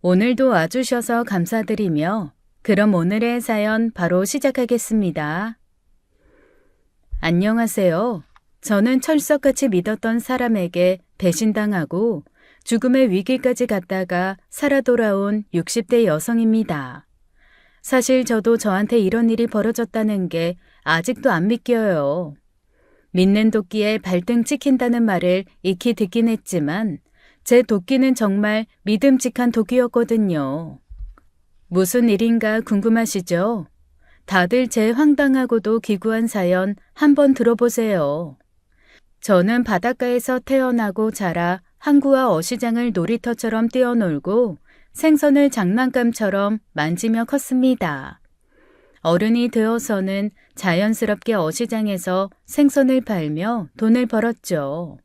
오늘도 와주셔서 감사드리며 그럼 오늘의 사연 바로 시작하겠습니다. 안녕하세요. 저는 철석같이 믿었던 사람에게 배신당하고 죽음의 위기까지 갔다가 살아 돌아온 60대 여성입니다. 사실 저도 저한테 이런 일이 벌어졌다는 게 아직도 안 믿겨요. 믿는 도끼에 발등 찍힌다는 말을 익히 듣긴 했지만 제 도끼는 정말 믿음직한 도끼였거든요. 무슨 일인가 궁금하시죠? 다들 제 황당하고도 기구한 사연 한번 들어보세요. 저는 바닷가에서 태어나고 자라 항구와 어시장을 놀이터처럼 뛰어놀고 생선을 장난감처럼 만지며 컸습니다. 어른이 되어서는 자연스럽게 어시장에서 생선을 팔며 돈을 벌었죠.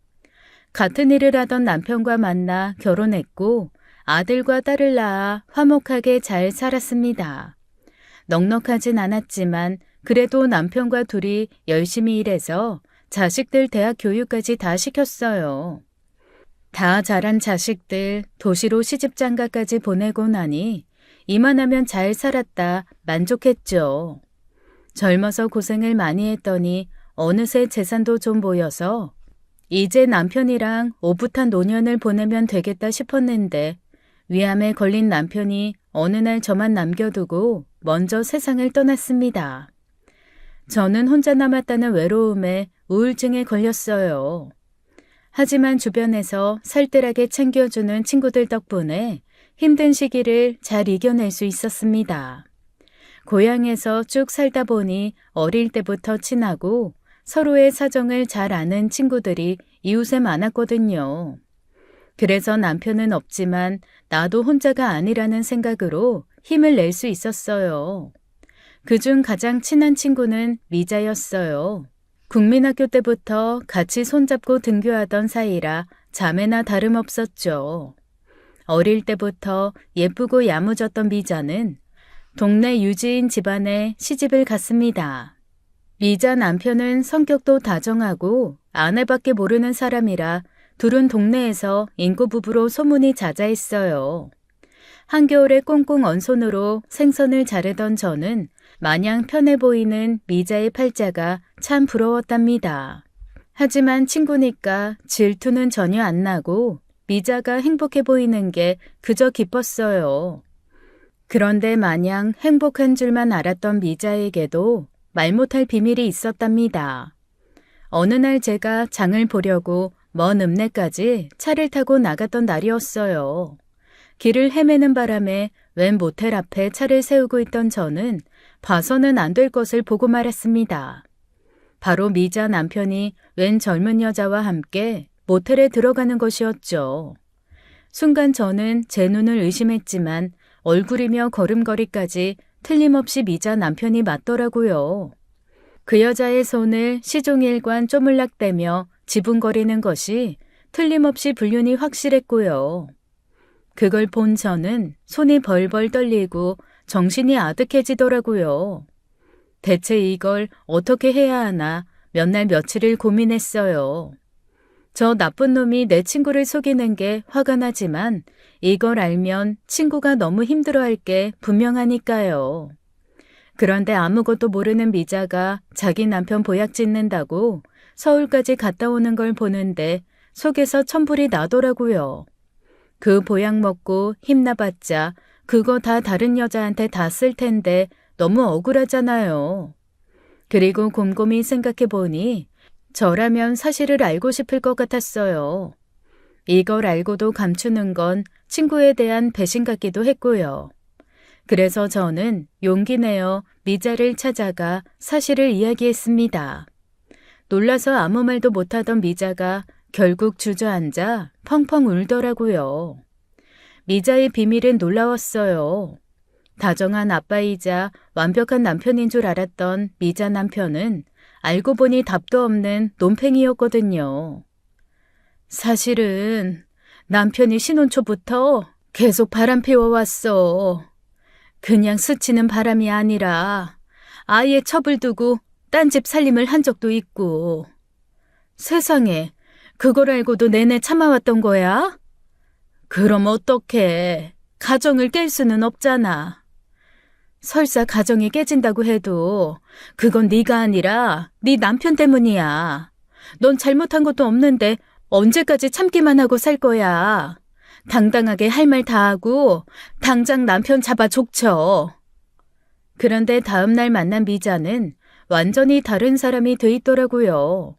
같은 일을 하던 남편과 만나 결혼했고 아들과 딸을 낳아 화목하게 잘 살았습니다. 넉넉하진 않았지만 그래도 남편과 둘이 열심히 일해서 자식들 대학 교육까지 다 시켰어요. 다 자란 자식들 도시로 시집장가까지 보내고 나니 이만하면 잘 살았다 만족했죠. 젊어서 고생을 많이 했더니 어느새 재산도 좀 모여서 이제 남편이랑 오붓한 노년을 보내면 되겠다 싶었는데 위암에 걸린 남편이 어느 날 저만 남겨두고 먼저 세상을 떠났습니다. 저는 혼자 남았다는 외로움에 우울증에 걸렸어요. 하지만 주변에서 살뜰하게 챙겨주는 친구들 덕분에 힘든 시기를 잘 이겨낼 수 있었습니다. 고향에서 쭉 살다 보니 어릴 때부터 친하고 서로의 사정을 잘 아는 친구들이 이웃에 많았거든요. 그래서 남편은 없지만 나도 혼자가 아니라는 생각으로 힘을 낼 수 있었어요. 그중 가장 친한 친구는 미자였어요. 국민학교 때부터 같이 손잡고 등교하던 사이라 자매나 다름없었죠. 어릴 때부터 예쁘고 야무졌던 미자는 동네 유지인 집안에 시집을 갔습니다. 미자 남편은 성격도 다정하고 아내밖에 모르는 사람이라 둘은 동네에서 인고부부로 소문이 자자했어요. 한겨울에 꽁꽁 언손으로 생선을 자르던 저는 마냥 편해 보이는 미자의 팔자가 참 부러웠답니다. 하지만 친구니까 질투는 전혀 안 나고 미자가 행복해 보이는 게 그저 기뻤어요. 그런데 마냥 행복한 줄만 알았던 미자에게도 말 못할 비밀이 있었답니다. 어느 날 제가 장을 보려고 먼 읍내까지 차를 타고 나갔던 날이었어요. 길을 헤매는 바람에 웬 모텔 앞에 차를 세우고 있던 저는 봐서는 안 될 것을 보고 말았습니다. 바로 미자 남편이 웬 젊은 여자와 함께 모텔에 들어가는 것이었죠. 순간 저는 제 눈을 의심했지만 얼굴이며 걸음걸이까지 틀림없이 미자 남편이 맞더라고요. 그 여자의 손을 시종일관 쪼물락대며 지붕거리는 것이 틀림없이 불륜이 확실했고요. 그걸 본 저는 손이 벌벌 떨리고 정신이 아득해지더라고요. 대체 이걸 어떻게 해야 하나 몇 날 며칠을 고민했어요. 저 나쁜 놈이 내 친구를 속이는 게 화가 나지만 이걸 알면 친구가 너무 힘들어할 게 분명하니까요. 그런데 아무것도 모르는 미자가 자기 남편 보약 짓는다고 서울까지 갔다 오는 걸 보는데 속에서 천불이 나더라고요. 그 보약 먹고 힘나봤자 그거 다 다른 여자한테 다 쓸 텐데 너무 억울하잖아요. 그리고 곰곰이 생각해 보니 저라면 사실을 알고 싶을 것 같았어요. 이걸 알고도 감추는 건 친구에 대한 배신 같기도 했고요. 그래서 저는 용기 내어 미자를 찾아가 사실을 이야기했습니다. 놀라서 아무 말도 못하던 미자가 결국 주저앉아 펑펑 울더라고요. 미자의 비밀은 놀라웠어요. 다정한 아빠이자 완벽한 남편인 줄 알았던 미자 남편은 알고 보니 답도 없는 논팽이였거든요. 사실은 남편이 신혼 초부터 계속 바람 피워왔어. 그냥 스치는 바람이 아니라 아예 첩을 두고 딴 집 살림을 한 적도 있고. 세상에, 그걸 알고도 내내 참아왔던 거야? 그럼 어떡해. 가정을 깰 수는 없잖아. 설사 가정이 깨진다고 해도 그건 네가 아니라 네 남편 때문이야. 넌 잘못한 것도 없는데 언제까지 참기만 하고 살 거야. 당당하게 할 말 다 하고 당장 남편 잡아 족쳐. 그런데 다음 날 만난 미자는 완전히 다른 사람이 돼 있더라고요.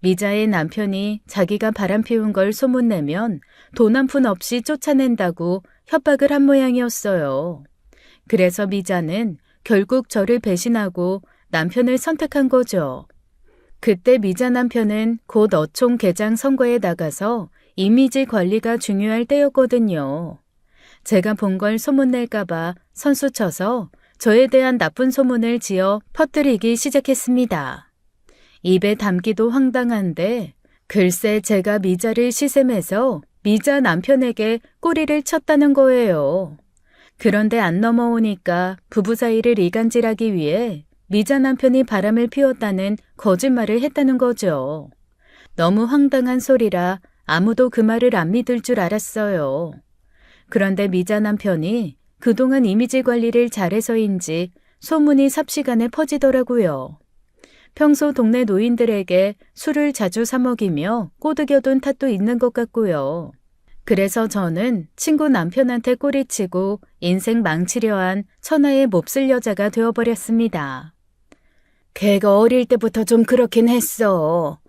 미자의 남편이 자기가 바람피운 걸 소문내면 돈 한 푼 없이 쫓아낸다고 협박을 한 모양이었어요. 그래서 미자는 결국 저를 배신하고 남편을 선택한 거죠. 그때 미자 남편은 곧 어촌 개장 선거에 나가서 이미지 관리가 중요할 때였거든요. 제가 본 걸 소문낼까봐 선수쳐서 저에 대한 나쁜 소문을 지어 퍼뜨리기 시작했습니다. 입에 담기도 황당한데 글쎄 제가 미자를 시샘해서 미자 남편에게 꼬리를 쳤다는 거예요. 그런데 안 넘어오니까 부부 사이를 이간질하기 위해 미자 남편이 바람을 피웠다는 거짓말을 했다는 거죠. 너무 황당한 소리라 아무도 그 말을 안 믿을 줄 알았어요. 그런데 미자 남편이 그동안 이미지 관리를 잘해서인지 소문이 삽시간에 퍼지더라고요. 평소 동네 노인들에게 술을 자주 사 먹이며 꼬드겨둔 탓도 있는 것 같고요. 그래서 저는 친구 남편한테 꼬리치고 인생 망치려 한 천하의 몹쓸 여자가 되어버렸습니다. 걔가 어릴 때부터 좀 그렇긴 했어.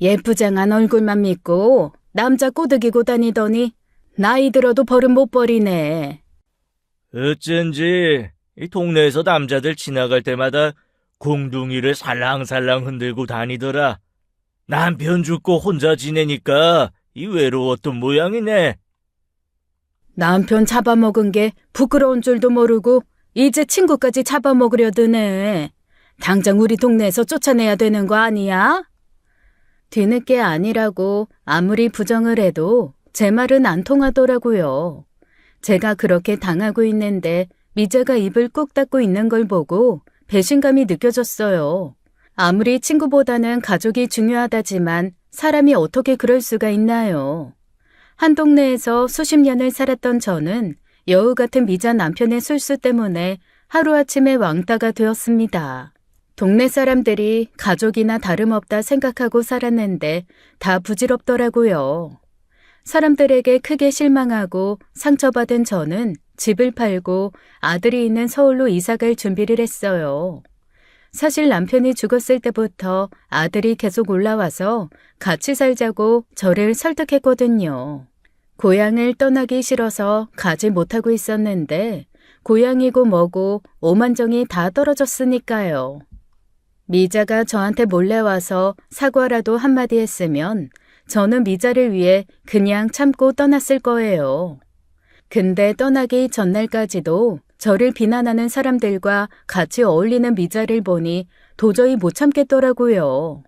예쁘장한 얼굴만 믿고 남자 꼬드기고 다니더니 나이 들어도 버릇 못 버리네. 어쩐지 이 동네에서 남자들 지나갈 때마다 궁둥이를 살랑살랑 흔들고 다니더라. 남편 죽고 혼자 지내니까 이 외로웠던 모양이네. 남편 잡아먹은 게 부끄러운 줄도 모르고 이제 친구까지 잡아먹으려 드네. 당장 우리 동네에서 쫓아내야 되는 거 아니야? 뒤늦게 아니라고 아무리 부정을 해도 제 말은 안 통하더라고요. 제가 그렇게 당하고 있는데 미자가 입을 꾹 닫고 있는 걸 보고 배신감이 느껴졌어요. 아무리 친구보다는 가족이 중요하다지만 사람이 어떻게 그럴 수가 있나요? 한 동네에서 수십 년을 살았던 저는 여우 같은 미자 남편의 술수 때문에 하루아침에 왕따가 되었습니다. 동네 사람들이 가족이나 다름없다 생각하고 살았는데 다 부질없더라고요. 사람들에게 크게 실망하고 상처받은 저는 집을 팔고 아들이 있는 서울로 이사갈 준비를 했어요. 사실 남편이 죽었을 때부터 아들이 계속 올라와서 같이 살자고 저를 설득했거든요. 고향을 떠나기 싫어서 가지 못하고 있었는데 고향이고 뭐고 오만정이 다 떨어졌으니까요. 미자가 저한테 몰래 와서 사과라도 한마디 했으면 저는 미자를 위해 그냥 참고 떠났을 거예요. 근데 떠나기 전날까지도 저를 비난하는 사람들과 같이 어울리는 미자를 보니 도저히 못 참겠더라고요.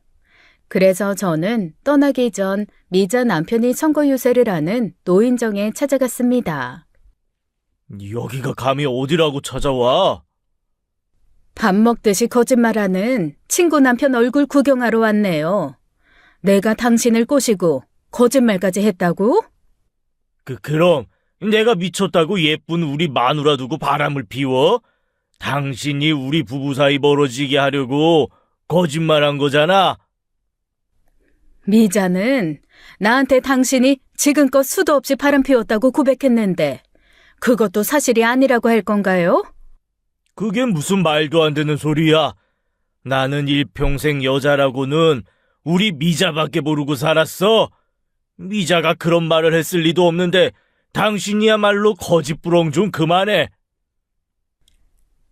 그래서 저는 떠나기 전 미자 남편이 선거 유세를 하는 노인정에 찾아갔습니다. 여기가 감히 어디라고 찾아와? 밥 먹듯이 거짓말하는 친구 남편 얼굴 구경하러 왔네요. 내가 당신을 꼬시고 거짓말까지 했다고? 그럼 내가 미쳤다고 예쁜 우리 마누라 두고 바람을 피워? 당신이 우리 부부 사이 멀어지게 하려고 거짓말한 거잖아. 미자는 나한테 당신이 지금껏 수도 없이 바람 피웠다고 고백했는데 그것도 사실이 아니라고 할 건가요? 그게 무슨 말도 안 되는 소리야. 나는 일평생 여자라고는 우리 미자밖에 모르고 살았어. 미자가 그런 말을 했을 리도 없는데 당신이야말로 거짓부렁 좀 그만해.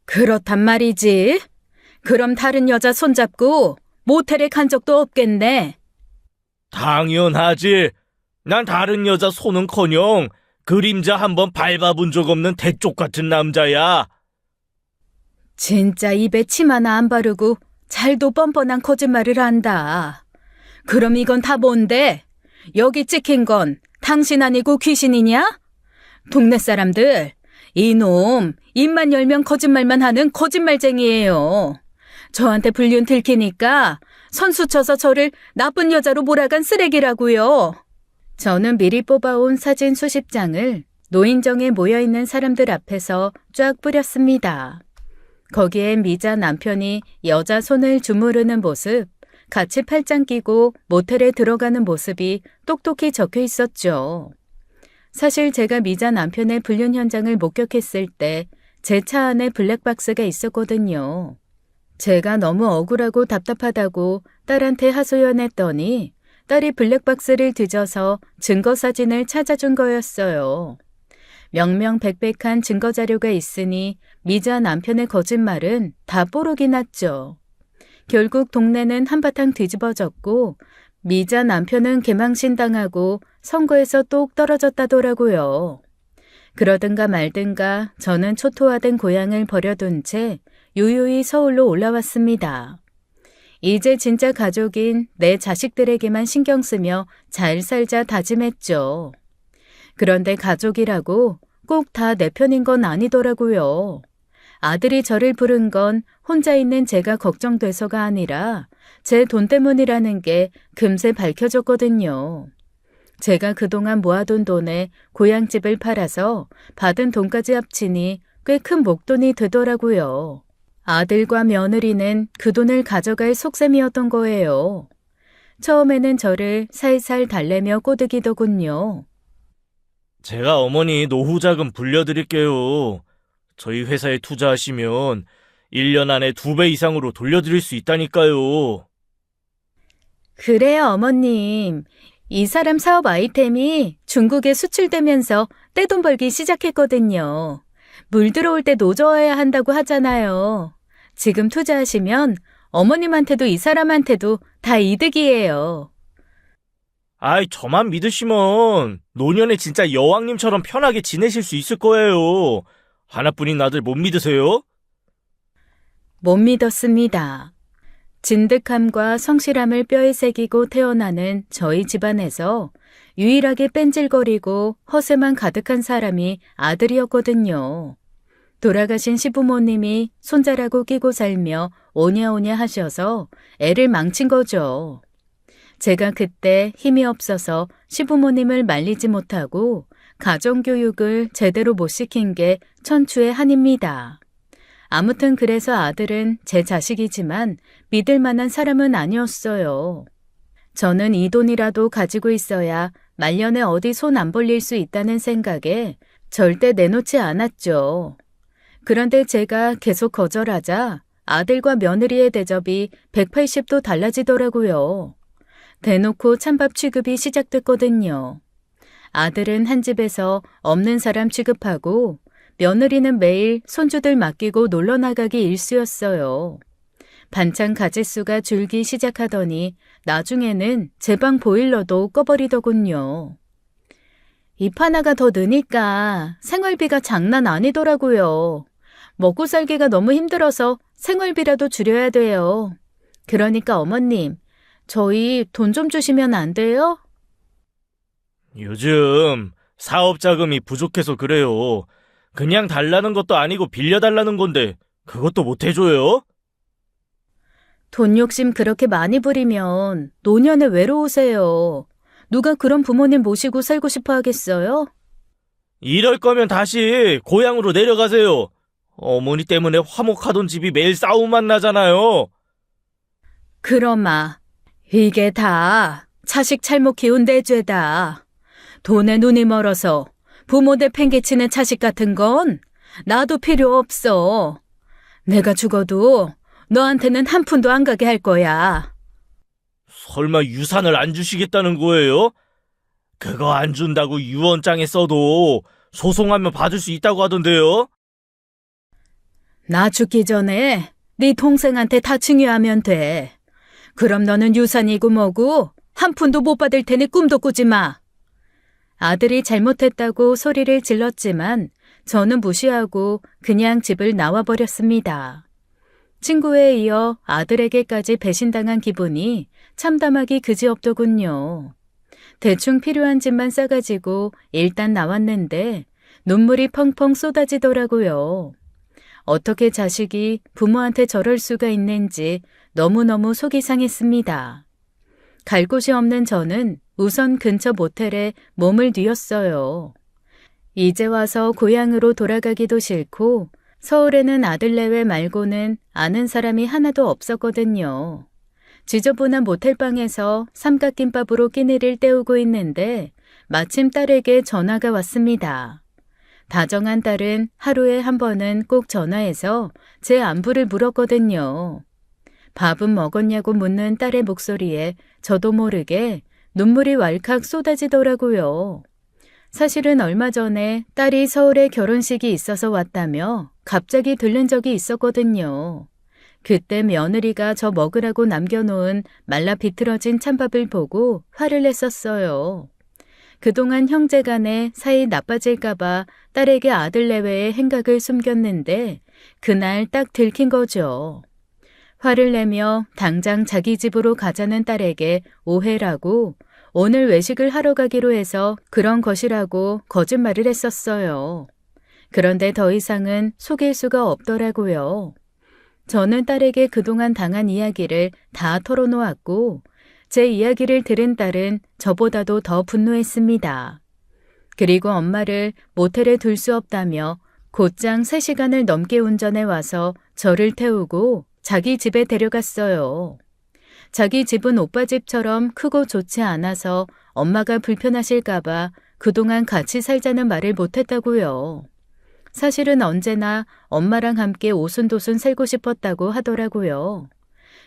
그렇단 말이지. 그럼 다른 여자 손잡고 모텔에 간 적도 없겠네. 당연하지. 난 다른 여자 손은커녕 그림자 한번 밟아본 적 없는 대쪽 같은 남자야. 진짜 입에 침 하나 안 바르고 잘도 뻔뻔한 거짓말을 한다. 그럼 이건 다 뭔데? 여기 찍힌 건 당신 아니고 귀신이냐? 동네 사람들, 이놈 입만 열면 거짓말만 하는 거짓말쟁이에요. 저한테 불륜 들키니까 선수 쳐서 저를 나쁜 여자로 몰아간 쓰레기라고요. 저는 미리 뽑아온 사진 수십 장을 노인정에 모여있는 사람들 앞에서 쫙 뿌렸습니다. 거기에 미자 남편이 여자 손을 주무르는 모습, 같이 팔짱 끼고 모텔에 들어가는 모습이 똑똑히 적혀 있었죠. 사실 제가 미자 남편의 불륜 현장을 목격했을 때 제 차 안에 블랙박스가 있었거든요. 제가 너무 억울하고 답답하다고 딸한테 하소연했더니 딸이 블랙박스를 뒤져서 증거 사진을 찾아준 거였어요. 명명백백한 증거 자료가 있으니 미자 남편의 거짓말은 다 뽀록이 났죠. 결국 동네는 한바탕 뒤집어졌고 미자 남편은 개망신당하고 선거에서 똑 떨어졌다더라고요. 그러든가 말든가 저는 초토화된 고향을 버려둔 채 유유히 서울로 올라왔습니다. 이제 진짜 가족인 내 자식들에게만 신경 쓰며 잘 살자 다짐했죠. 그런데 가족이라고 꼭 다 내 편인 건 아니더라고요. 아들이 저를 부른 건 혼자 있는 제가 걱정돼서가 아니라 제 돈 때문이라는 게 금세 밝혀졌거든요. 제가 그동안 모아둔 돈에 고향집을 팔아서 받은 돈까지 합치니 꽤 큰 목돈이 되더라고요. 아들과 며느리는 그 돈을 가져갈 속셈이었던 거예요. 처음에는 저를 살살 달래며 꼬드기더군요. 제가 어머니 노후자금 불려드릴게요. 저희 회사에 투자하시면 1년 안에 2배 이상으로 돌려드릴 수 있다니까요. 그래요, 어머님. 이 사람 사업 아이템이 중국에 수출되면서 떼돈 벌기 시작했거든요. 물 들어올 때 노져야 한다고 하잖아요. 지금 투자하시면 어머님한테도 이 사람한테도 다 이득이에요. 아이, 저만 믿으시면 노년에 진짜 여왕님처럼 편하게 지내실 수 있을 거예요. 하나뿐인 아들 못 믿으세요? 못 믿었습니다. 진득함과 성실함을 뼈에 새기고 태어나는 저희 집안에서 유일하게 뺀질거리고 허세만 가득한 사람이 아들이었거든요. 돌아가신 시부모님이 손자라고 끼고 살며 오냐오냐 하셔서 애를 망친 거죠. 제가 그때 힘이 없어서 시부모님을 말리지 못하고 가정교육을 제대로 못 시킨 게 천추의 한입니다. 아무튼 그래서 아들은 제 자식이지만 믿을 만한 사람은 아니었어요. 저는 이 돈이라도 가지고 있어야 말년에 어디 손 안 벌릴 수 있다는 생각에 절대 내놓지 않았죠. 그런데 제가 계속 거절하자 아들과 며느리의 대접이 180도 달라지더라고요. 대놓고 찬밥 취급이 시작됐거든요. 아들은 한 집에서 없는 사람 취급하고 며느리는 매일 손주들 맡기고 놀러 나가기 일쑤였어요. 반찬 가짓수가 줄기 시작하더니 나중에는 제 방 보일러도 꺼버리더군요. 입 하나가 더 느니까 생활비가 장난 아니더라고요. 먹고 살기가 너무 힘들어서 생활비라도 줄여야 돼요. 그러니까 어머님, 저희 돈 좀 주시면 안 돼요? 요즘 사업 자금이 부족해서 그래요. 그냥 달라는 것도 아니고 빌려달라는 건데 그것도 못 해줘요? 돈 욕심 그렇게 많이 부리면 노년에 외로우세요. 누가 그런 부모님 모시고 살고 싶어 하겠어요? 이럴 거면 다시 고향으로 내려가세요. 어머니 때문에 화목하던 집이 매일 싸움만 나잖아요. 그러마, 이게 다 자식 잘못 키운 내 죄다. 돈에 눈이 멀어서 부모 내팽개치는 자식 같은 건 나도 필요 없어. 내가 죽어도 너한테는 한 푼도 안 가게 할 거야. 설마 유산을 안 주시겠다는 거예요? 그거 안 준다고 유언장에 써도 소송하면 받을 수 있다고 하던데요? 나 죽기 전에 네 동생한테 다 증여하면 돼. 그럼 너는 유산이고 뭐고 한 푼도 못 받을 테니 꿈도 꾸지 마. 아들이 잘못했다고 소리를 질렀지만 저는 무시하고 그냥 집을 나와버렸습니다. 친구에 이어 아들에게까지 배신당한 기분이 참담하기 그지없더군요. 대충 필요한 집만 싸가지고 일단 나왔는데 눈물이 펑펑 쏟아지더라고요. 어떻게 자식이 부모한테 저럴 수가 있는지 너무너무 속이 상했습니다. 갈 곳이 없는 저는 우선 근처 모텔에 몸을 뉘었어요. 이제 와서 고향으로 돌아가기도 싫고 서울에는 아들 내외 말고는 아는 사람이 하나도 없었거든요. 지저분한 모텔방에서 삼각김밥으로 끼니를 때우고 있는데 마침 딸에게 전화가 왔습니다. 다정한 딸은 하루에 한 번은 꼭 전화해서 제 안부를 물었거든요. 밥은 먹었냐고 묻는 딸의 목소리에 저도 모르게 눈물이 왈칵 쏟아지더라고요. 사실은 얼마 전에 딸이 서울에 결혼식이 있어서 왔다며 갑자기 들른 적이 있었거든요. 그때 며느리가 저 먹으라고 남겨놓은 말라 비틀어진 찬밥을 보고 화를 냈었어요. 그동안 형제간에 사이 나빠질까봐 딸에게 아들 내외의 행각을 숨겼는데 그날 딱 들킨 거죠. 화를 내며 당장 자기 집으로 가자는 딸에게 오해라고 오늘 외식을 하러 가기로 해서 그런 것이라고 거짓말을 했었어요. 그런데 더 이상은 속일 수가 없더라고요. 저는 딸에게 그동안 당한 이야기를 다 털어놓았고 제 이야기를 들은 딸은 저보다도 더 분노했습니다. 그리고 엄마를 모텔에 둘 수 없다며 곧장 3시간을 넘게 운전해 와서 저를 태우고 자기 집에 데려갔어요. 자기 집은 오빠 집처럼 크고 좋지 않아서 엄마가 불편하실까봐 그동안 같이 살자는 말을 못했다고요. 사실은 언제나 엄마랑 함께 오순도순 살고 싶었다고 하더라고요.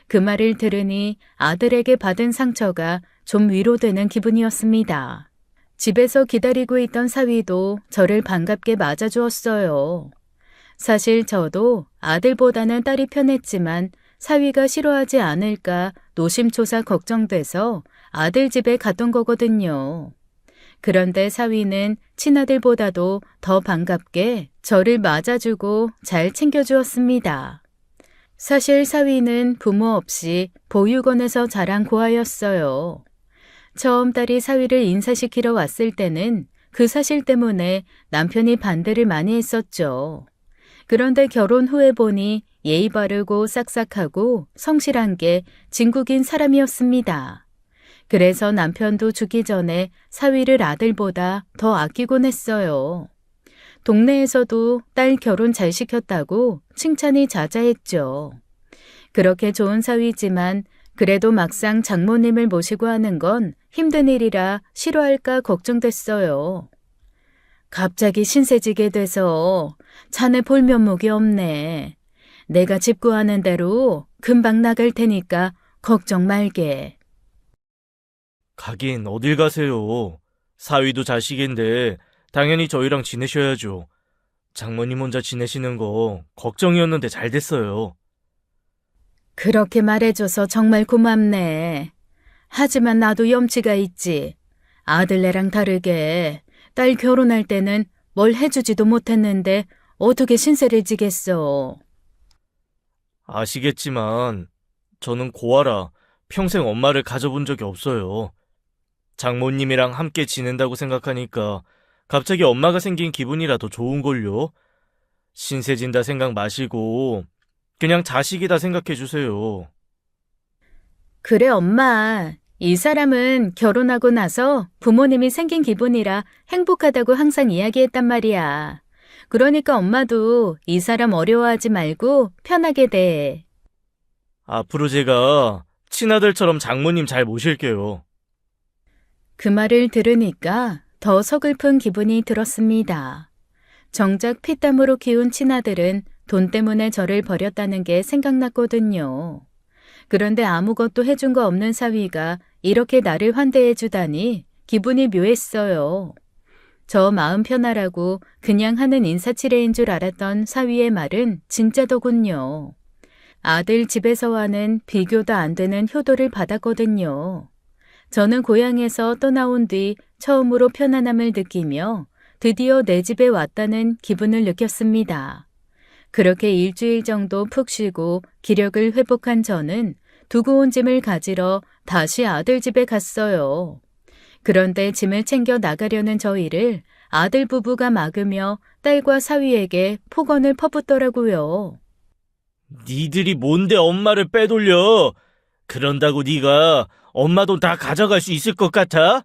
그 말을 들으니 아들에게 받은 상처가 좀 위로되는 기분이었습니다. 집에서 기다리고 있던 사위도 저를 반갑게 맞아주었어요. 사실 저도 아들보다는 딸이 편했지만 사위가 싫어하지 않을까 노심초사 걱정돼서 아들 집에 갔던 거거든요. 그런데 사위는 친아들보다도 더 반갑게 저를 맞아주고 잘 챙겨주었습니다. 사실 사위는 부모 없이 보육원에서 자란 고아였어요. 처음 딸이 사위를 인사시키러 왔을 때는 그 사실 때문에 남편이 반대를 많이 했었죠. 그런데 결혼 후에 보니 예의 바르고 싹싹하고 성실한 게 진국인 사람이었습니다. 그래서 남편도 죽기 전에 사위를 아들보다 더 아끼곤 했어요. 동네에서도 딸 결혼 잘 시켰다고 칭찬이 자자했죠. 그렇게 좋은 사위지만 그래도 막상 장모님을 모시고 하는 건 힘든 일이라 싫어할까 걱정됐어요. 갑자기 신세지게 돼서 자네 볼 면목이 없네. 내가 집 구하는 대로 금방 나갈 테니까 걱정 말게. 가긴 어딜 가세요. 사위도 자식인데 당연히 저희랑 지내셔야죠. 장모님 혼자 지내시는 거 걱정이었는데 잘 됐어요. 그렇게 말해줘서 정말 고맙네. 하지만 나도 염치가 있지. 아들네랑 다르게 딸 결혼할 때는 뭘 해주지도 못했는데 어떻게 신세를 지겠어. 아시겠지만 저는 고아라 평생 엄마를 가져본 적이 없어요. 장모님이랑 함께 지낸다고 생각하니까 갑자기 엄마가 생긴 기분이라도 좋은걸요. 신세진다 생각 마시고 그냥 자식이다 생각해 주세요. 그래 엄마. 이 사람은 결혼하고 나서 부모님이 생긴 기분이라 행복하다고 항상 이야기했단 말이야. 그러니까 엄마도 이 사람 어려워하지 말고 편하게 대. 앞으로 제가 친아들처럼 장모님 잘 모실게요. 그 말을 들으니까 더 서글픈 기분이 들었습니다. 정작 피땀으로 키운 친아들은 돈 때문에 저를 버렸다는 게 생각났거든요. 그런데 아무것도 해준 거 없는 사위가 이렇게 나를 환대해 주다니 기분이 묘했어요. 저 마음 편하라고 그냥 하는 인사치레인 줄 알았던 사위의 말은 진짜더군요. 아들 집에서와는 비교도 안 되는 효도를 받았거든요. 저는 고향에서 떠나온 뒤 처음으로 편안함을 느끼며 드디어 내 집에 왔다는 기분을 느꼈습니다. 그렇게 일주일 정도 푹 쉬고 기력을 회복한 저는 두고 온 짐을 가지러 다시 아들 집에 갔어요. 그런데 짐을 챙겨 나가려는 저희를 아들 부부가 막으며 딸과 사위에게 폭언을 퍼붓더라고요. 니들이 뭔데 엄마를 빼돌려? 그런다고 네가 엄마 돈 다 가져갈 수 있을 것 같아?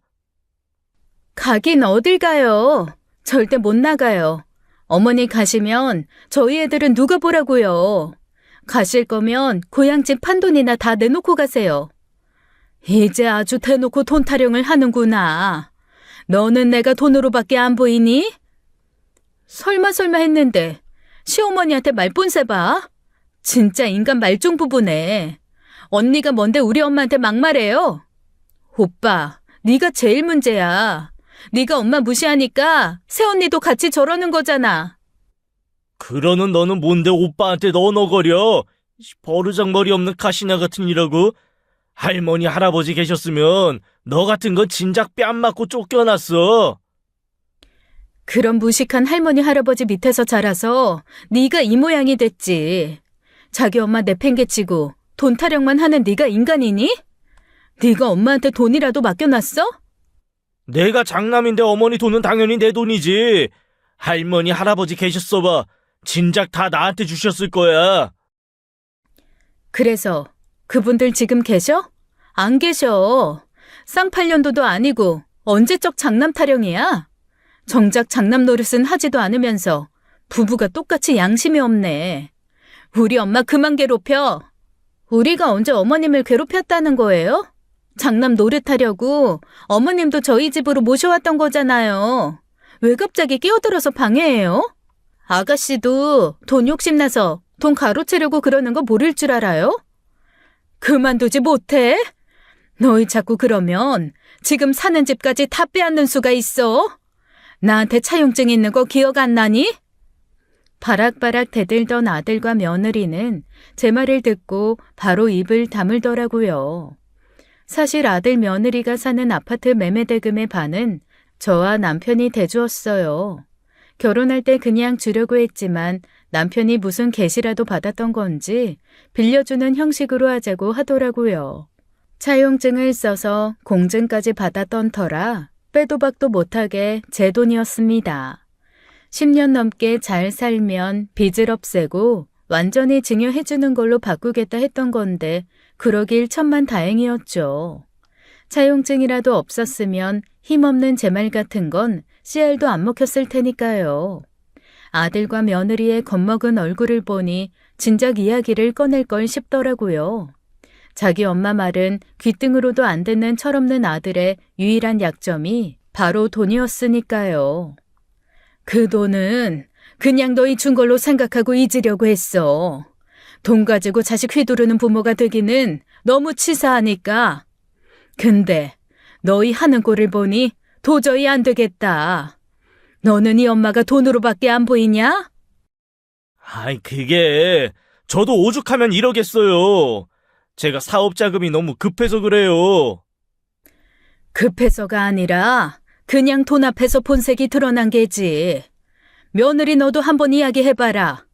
가긴 어딜 가요. 절대 못 나가요. 어머니 가시면 저희 애들은 누가 보라고요. 가실 거면 고향집 판돈이나 다 내놓고 가세요. 이제 아주 대놓고 돈 타령을 하는구나. 너는 내가 돈으로밖에 안 보이니? 설마 했는데 시어머니한테 말본새 봐. 진짜 인간 말종부부네. 언니가 뭔데 우리 엄마한테 막말해요? 오빠, 네가 제일 문제야. 네가 엄마 무시하니까 새언니도 같이 저러는 거잖아. 그러는 너는 뭔데 오빠한테 너너거려? 버르장머리 없는 가시나 같은 이라고? 할머니 할아버지 계셨으면 너 같은 건 진작 뺨 맞고 쫓겨났어. 그런 무식한 할머니 할아버지 밑에서 자라서 네가 이 모양이 됐지. 자기 엄마 내팽개치고 돈 타령만 하는 네가 인간이니? 네가 엄마한테 돈이라도 맡겨놨어? 내가 장남인데 어머니 돈은 당연히 내 돈이지. 할머니 할아버지 계셨어봐. 진작 다 나한테 주셨을 거야. 그래서 그분들 지금 계셔? 안 계셔. 쌍팔년도도 아니고 언제적 장남 타령이야? 정작 장남 노릇은 하지도 않으면서 부부가 똑같이 양심이 없네. 우리 엄마 그만 괴롭혀. 우리가 언제 어머님을 괴롭혔다는 거예요? 장남 노릇하려고 어머님도 저희 집으로 모셔왔던 거잖아요. 왜 갑자기 끼어들어서 방해해요? 아가씨도 돈 욕심나서 돈 가로채려고 그러는 거 모를 줄 알아요? 그만두지 못해? 너희 자꾸 그러면 지금 사는 집까지 다 빼앗는 수가 있어. 나한테 차용증 있는 거 기억 안 나니? 바락바락 대들던 아들과 며느리는 제 말을 듣고 바로 입을 다물더라고요. 사실 아들 며느리가 사는 아파트 매매대금의 반은 저와 남편이 대주었어요. 결혼할 때 그냥 주려고 했지만 남편이 무슨 계시라도 받았던 건지 빌려주는 형식으로 하자고 하더라고요. 차용증을 써서 공증까지 받았던 터라 빼도 박도 못하게 제 돈이었습니다. 10년 넘게 잘 살면 빚을 없애고 완전히 증여해주는 걸로 바꾸겠다 했던 건데 그러길 천만다행이었죠. 차용증이라도 없었으면 힘없는 제 말 같은 건 씨알도 안 먹혔을 테니까요. 아들과 며느리의 겁먹은 얼굴을 보니 진작 이야기를 꺼낼 걸 싶더라고요. 자기 엄마 말은 귀등으로도 안 듣는 철없는 아들의 유일한 약점이 바로 돈이었으니까요. 그 돈은 그냥 너희 준 걸로 생각하고 잊으려고 했어. 돈 가지고 자식 휘두르는 부모가 되기는 너무 치사하니까. 근데 너희 하는 꼴을 보니 도저히 안 되겠다. 너는 이 엄마가 돈으로밖에 안 보이냐? 아이, 그게 저도 오죽하면 이러겠어요. 제가 사업 자금이 너무 급해서 그래요. 급해서가 아니라 그냥 돈 앞에서 본색이 드러난 게지. 며느리 너도 한번 이야기해봐라.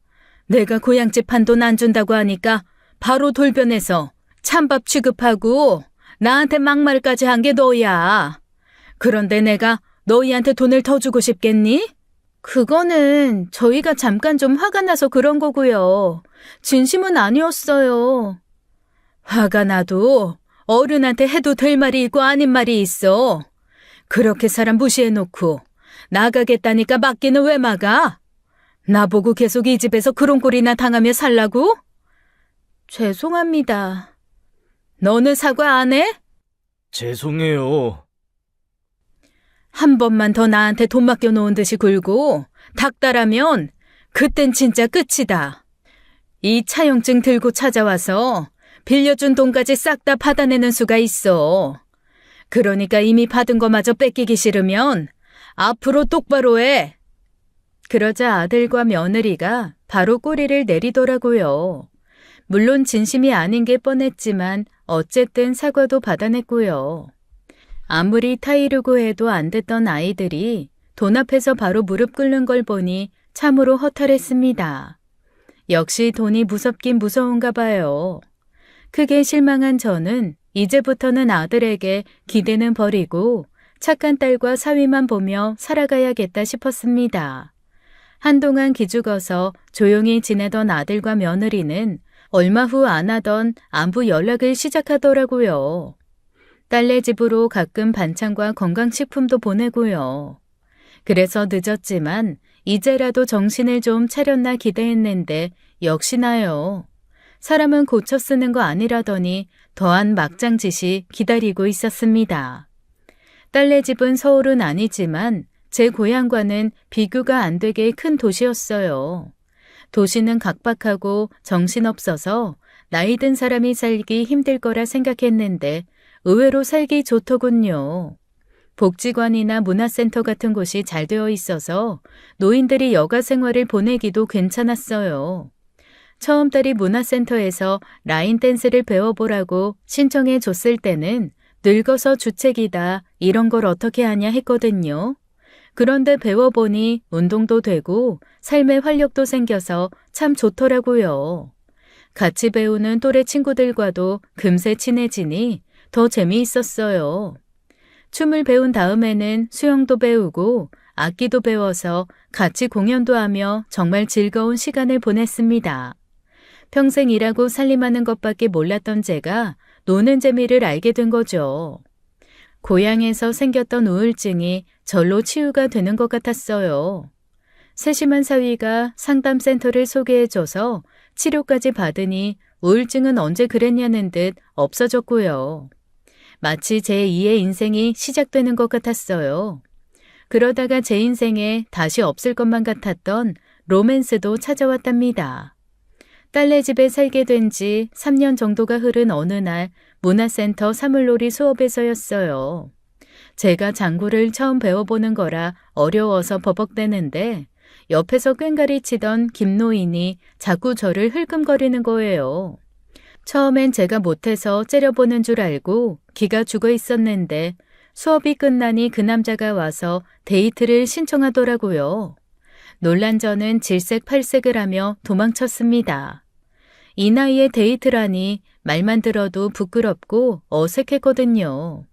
내가 고향집 한 돈 안 준다고 하니까 바로 돌변해서 찬밥 취급하고 나한테 막말까지 한 게 너야. 그런데 내가 너희한테 돈을 더 주고 싶겠니? 그거는 저희가 잠깐 좀 화가 나서 그런 거고요. 진심은 아니었어요. 화가 나도 어른한테 해도 될 말이 있고 아닌 말이 있어. 그렇게 사람 무시해놓고 나가겠다니까 막기는 왜 막아? 나보고 계속 이 집에서 그런 꼴이나 당하며 살라고? 죄송합니다. 너는 사과 안 해? 죄송해요. 한 번만 더 나한테 돈 맡겨놓은 듯이 굴고 닥달하면 그땐 진짜 끝이다. 이 차용증 들고 찾아와서 빌려준 돈까지 싹 다 받아내는 수가 있어. 그러니까 이미 받은 거마저 뺏기기 싫으면 앞으로 똑바로 해. 그러자 아들과 며느리가 바로 꼬리를 내리더라고요. 물론 진심이 아닌 게 뻔했지만 어쨌든 사과도 받아냈고요. 아무리 타이르고 해도 안 됐던 아이들이 돈 앞에서 바로 무릎 꿇는 걸 보니 참으로 허탈했습니다. 역시 돈이 무섭긴 무서운가 봐요. 크게 실망한 저는 이제부터는 아들에게 기대는 버리고 착한 딸과 사위만 보며 살아가야겠다 싶었습니다. 한동안 기죽어서 조용히 지내던 아들과 며느리는 얼마 후 안 하던 안부 연락을 시작하더라고요. 딸네 집으로 가끔 반찬과 건강식품도 보내고요. 그래서 늦었지만 이제라도 정신을 좀 차렸나 기대했는데 역시나요. 사람은 고쳐 쓰는 거 아니라더니 더한 막장짓이 기다리고 있었습니다. 딸네 집은 서울은 아니지만 제 고향과는 비교가 안 되게 큰 도시였어요. 도시는 각박하고 정신없어서 나이 든 사람이 살기 힘들 거라 생각했는데 의외로 살기 좋더군요. 복지관이나 문화센터 같은 곳이 잘 되어 있어서 노인들이 여가 생활을 보내기도 괜찮았어요. 처음 딸이 문화센터에서 라인 댄스를 배워보라고 신청해 줬을 때는 늙어서 주책이다 이런 걸 어떻게 하냐 했거든요. 그런데 배워보니 운동도 되고 삶의 활력도 생겨서 참 좋더라고요. 같이 배우는 또래 친구들과도 금세 친해지니 더 재미있었어요. 춤을 배운 다음에는 수영도 배우고 악기도 배워서 같이 공연도 하며 정말 즐거운 시간을 보냈습니다. 평생 일하고 살림하는 것밖에 몰랐던 제가 노는 재미를 알게 된 거죠. 고향에서 생겼던 우울증이 절로 치유가 되는 것 같았어요. 세심한 사위가 상담센터를 소개해줘서 치료까지 받으니 우울증은 언제 그랬냐는 듯 없어졌고요. 마치 제2의 인생이 시작되는 것 같았어요. 그러다가 제 인생에 다시 없을 것만 같았던 로맨스도 찾아왔답니다. 딸네 집에 살게 된 지 3년 정도가 흐른 어느 날 문화센터 사물놀이 수업에서였어요. 제가 장구를 처음 배워보는 거라 어려워서 버벅대는데 옆에서 꽹가리 치던 김노인이 자꾸 저를 흘끔거리는 거예요. 처음엔 제가 못해서 째려보는 줄 알고 기가 죽어 있었는데 수업이 끝나니 그 남자가 와서 데이트를 신청하더라고요. 놀란 저는 질색팔색을 하며 도망쳤습니다. 이 나이에 데이트라니 말만 들어도 부끄럽고 어색했거든요.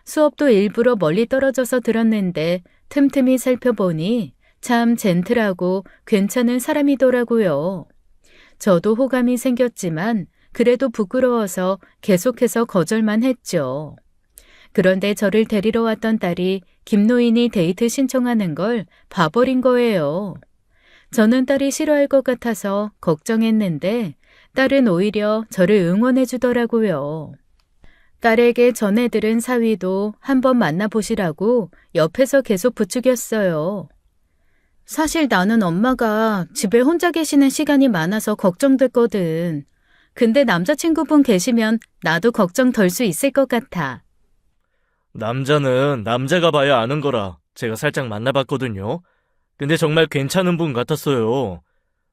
수업도 일부러 멀리 떨어져서 들었는데 틈틈이 살펴보니 참 젠틀하고 괜찮은 사람이더라고요. 저도 호감이 생겼지만 그래도 부끄러워서 계속해서 거절만 했죠. 그런데 저를 데리러 왔던 딸이 김노인이 데이트 신청하는 걸 봐버린 거예요. 저는 딸이 싫어할 것 같아서 걱정했는데 딸은 오히려 저를 응원해 주더라고요. 딸에게 전해들은 사위도 한번 만나보시라고 옆에서 계속 부추겼어요. 사실 나는 엄마가 집에 혼자 계시는 시간이 많아서 걱정됐거든. 근데 남자친구분 계시면 나도 걱정 덜 수 있을 것 같아. 남자는 남자가 봐야 아는 거라 제가 살짝 만나봤거든요. 근데 정말 괜찮은 분 같았어요.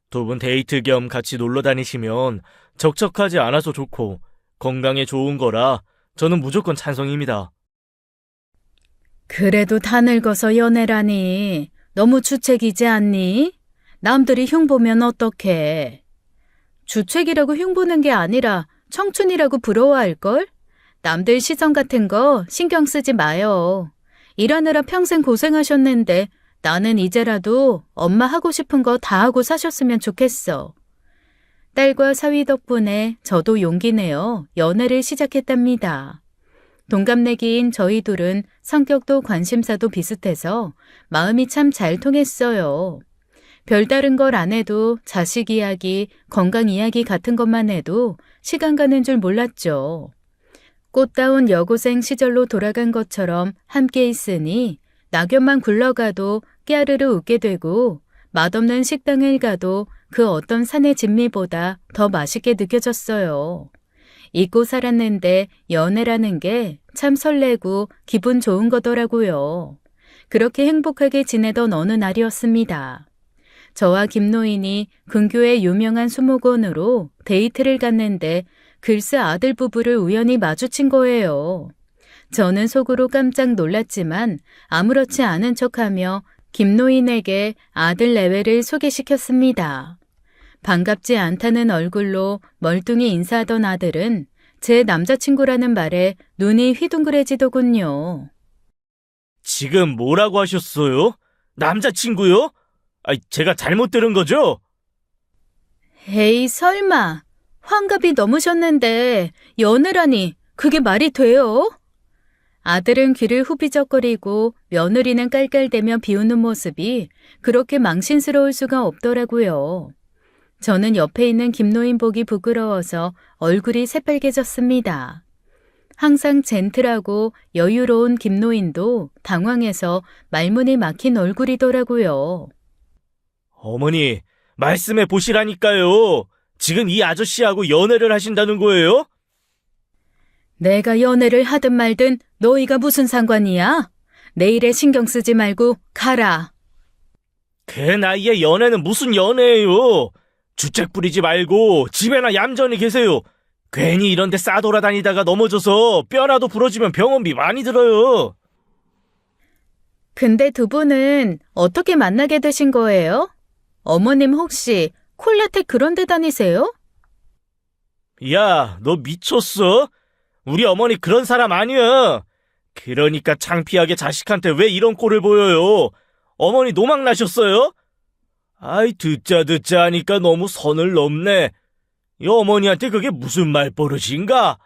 두 분 데이트 겸 같이 놀러 다니시면 적적하지 않아서 좋고 건강에 좋은 거라 저는 무조건 찬성입니다. 그래도 다 늙어서 연애라니 너무 주책이지 않니? 남들이 흉보면 어떡해. 주책이라고 흉보는 게 아니라 청춘이라고 부러워할걸? 남들 시선 같은 거 신경 쓰지 마요. 일하느라 평생 고생하셨는데 나는 이제라도 엄마 하고 싶은 거 다 하고 사셨으면 좋겠어. 딸과 사위 덕분에 저도 용기 내어 연애를 시작했답니다. 동갑내기인 저희 둘은 성격도 관심사도 비슷해서 마음이 참 잘 통했어요. 별다른 걸 안 해도 자식 이야기, 건강 이야기 같은 것만 해도 시간 가는 줄 몰랐죠. 꽃다운 여고생 시절로 돌아간 것처럼 함께 있으니 낙엽만 굴러가도 깨아르르 웃게 되고 맛없는 식당을 가도 그 어떤 산의 진미보다 더 맛있게 느껴졌어요. 잊고 살았는데 연애라는 게 참 설레고 기분 좋은 거더라고요. 그렇게 행복하게 지내던 어느 날이었습니다. 저와 김노인이 근교의 유명한 수목원으로 데이트를 갔는데 글쎄 아들 부부를 우연히 마주친 거예요. 저는 속으로 깜짝 놀랐지만 아무렇지 않은 척하며 김노인에게 아들 내외를 소개시켰습니다. 반갑지 않다는 얼굴로 멀뚱히 인사하던 아들은 제 남자친구라는 말에 눈이 휘둥그레지더군요. 지금 뭐라고 하셨어요? 남자친구요? 제가 잘못 들은 거죠? 에이 설마 환갑이 넘으셨는데 연애라니 그게 말이 돼요? 아들은 귀를 후비적거리고 며느리는 깔깔대며 비우는 모습이 그렇게 망신스러울 수가 없더라고요. 저는 옆에 있는 김노인 보기 부끄러워서 얼굴이 새빨개졌습니다. 항상 젠틀하고 여유로운 김노인도 당황해서 말문이 막힌 얼굴이더라고요. 어머니, 말씀해 보시라니까요. 지금 이 아저씨하고 연애를 하신다는 거예요? 내가 연애를 하든 말든 너희가 무슨 상관이야? 내 일에 신경 쓰지 말고 가라. 그 나이에 연애는 무슨 연애예요? 주책 부리지 말고 집에나 얌전히 계세요. 괜히 이런 데 싸돌아다니다가 넘어져서 뼈라도 부러지면 병원비 많이 들어요. 근데 두 분은 어떻게 만나게 되신 거예요? 어머님 혹시 콜라텍 그런 데 다니세요? 야, 너 미쳤어? 우리 어머니 그런 사람 아니야. 그러니까 창피하게 자식한테 왜 이런 꼴을 보여요? 어머니 노망 나셨어요? 아이, 듣자 하니까 너무 선을 넘네. 이 어머니한테 그게 무슨 말버릇인가?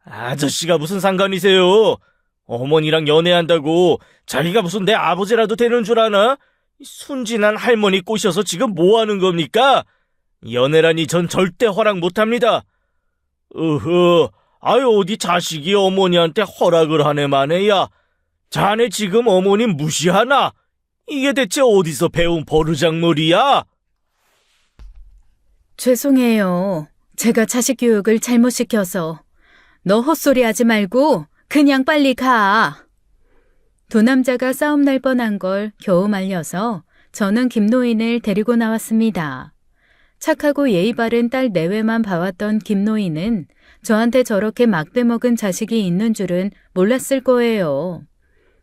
아저씨가 무슨 상관이세요? 어머니랑 연애한다고 자기가 무슨 내 아버지라도 되는 줄 아나? 순진한 할머니 꼬셔서 지금 뭐 하는 겁니까? 연애라니 전 절대 허락 못합니다. 아유, 어디 자식이 어머니한테 허락을 하네 마네야. 자네 지금 어머니 무시하나? 이게 대체 어디서 배운 버르장머리야? 죄송해요. 제가 자식 교육을 잘못 시켜서. 너 헛소리 하지 말고 그냥 빨리 가. 두 남자가 싸움 날 뻔한 걸 겨우 말려서 저는 김노인을 데리고 나왔습니다. 착하고 예의 바른 딸 내외만 봐왔던 김노인은 저한테 저렇게 막대 먹은 자식이 있는 줄은 몰랐을 거예요.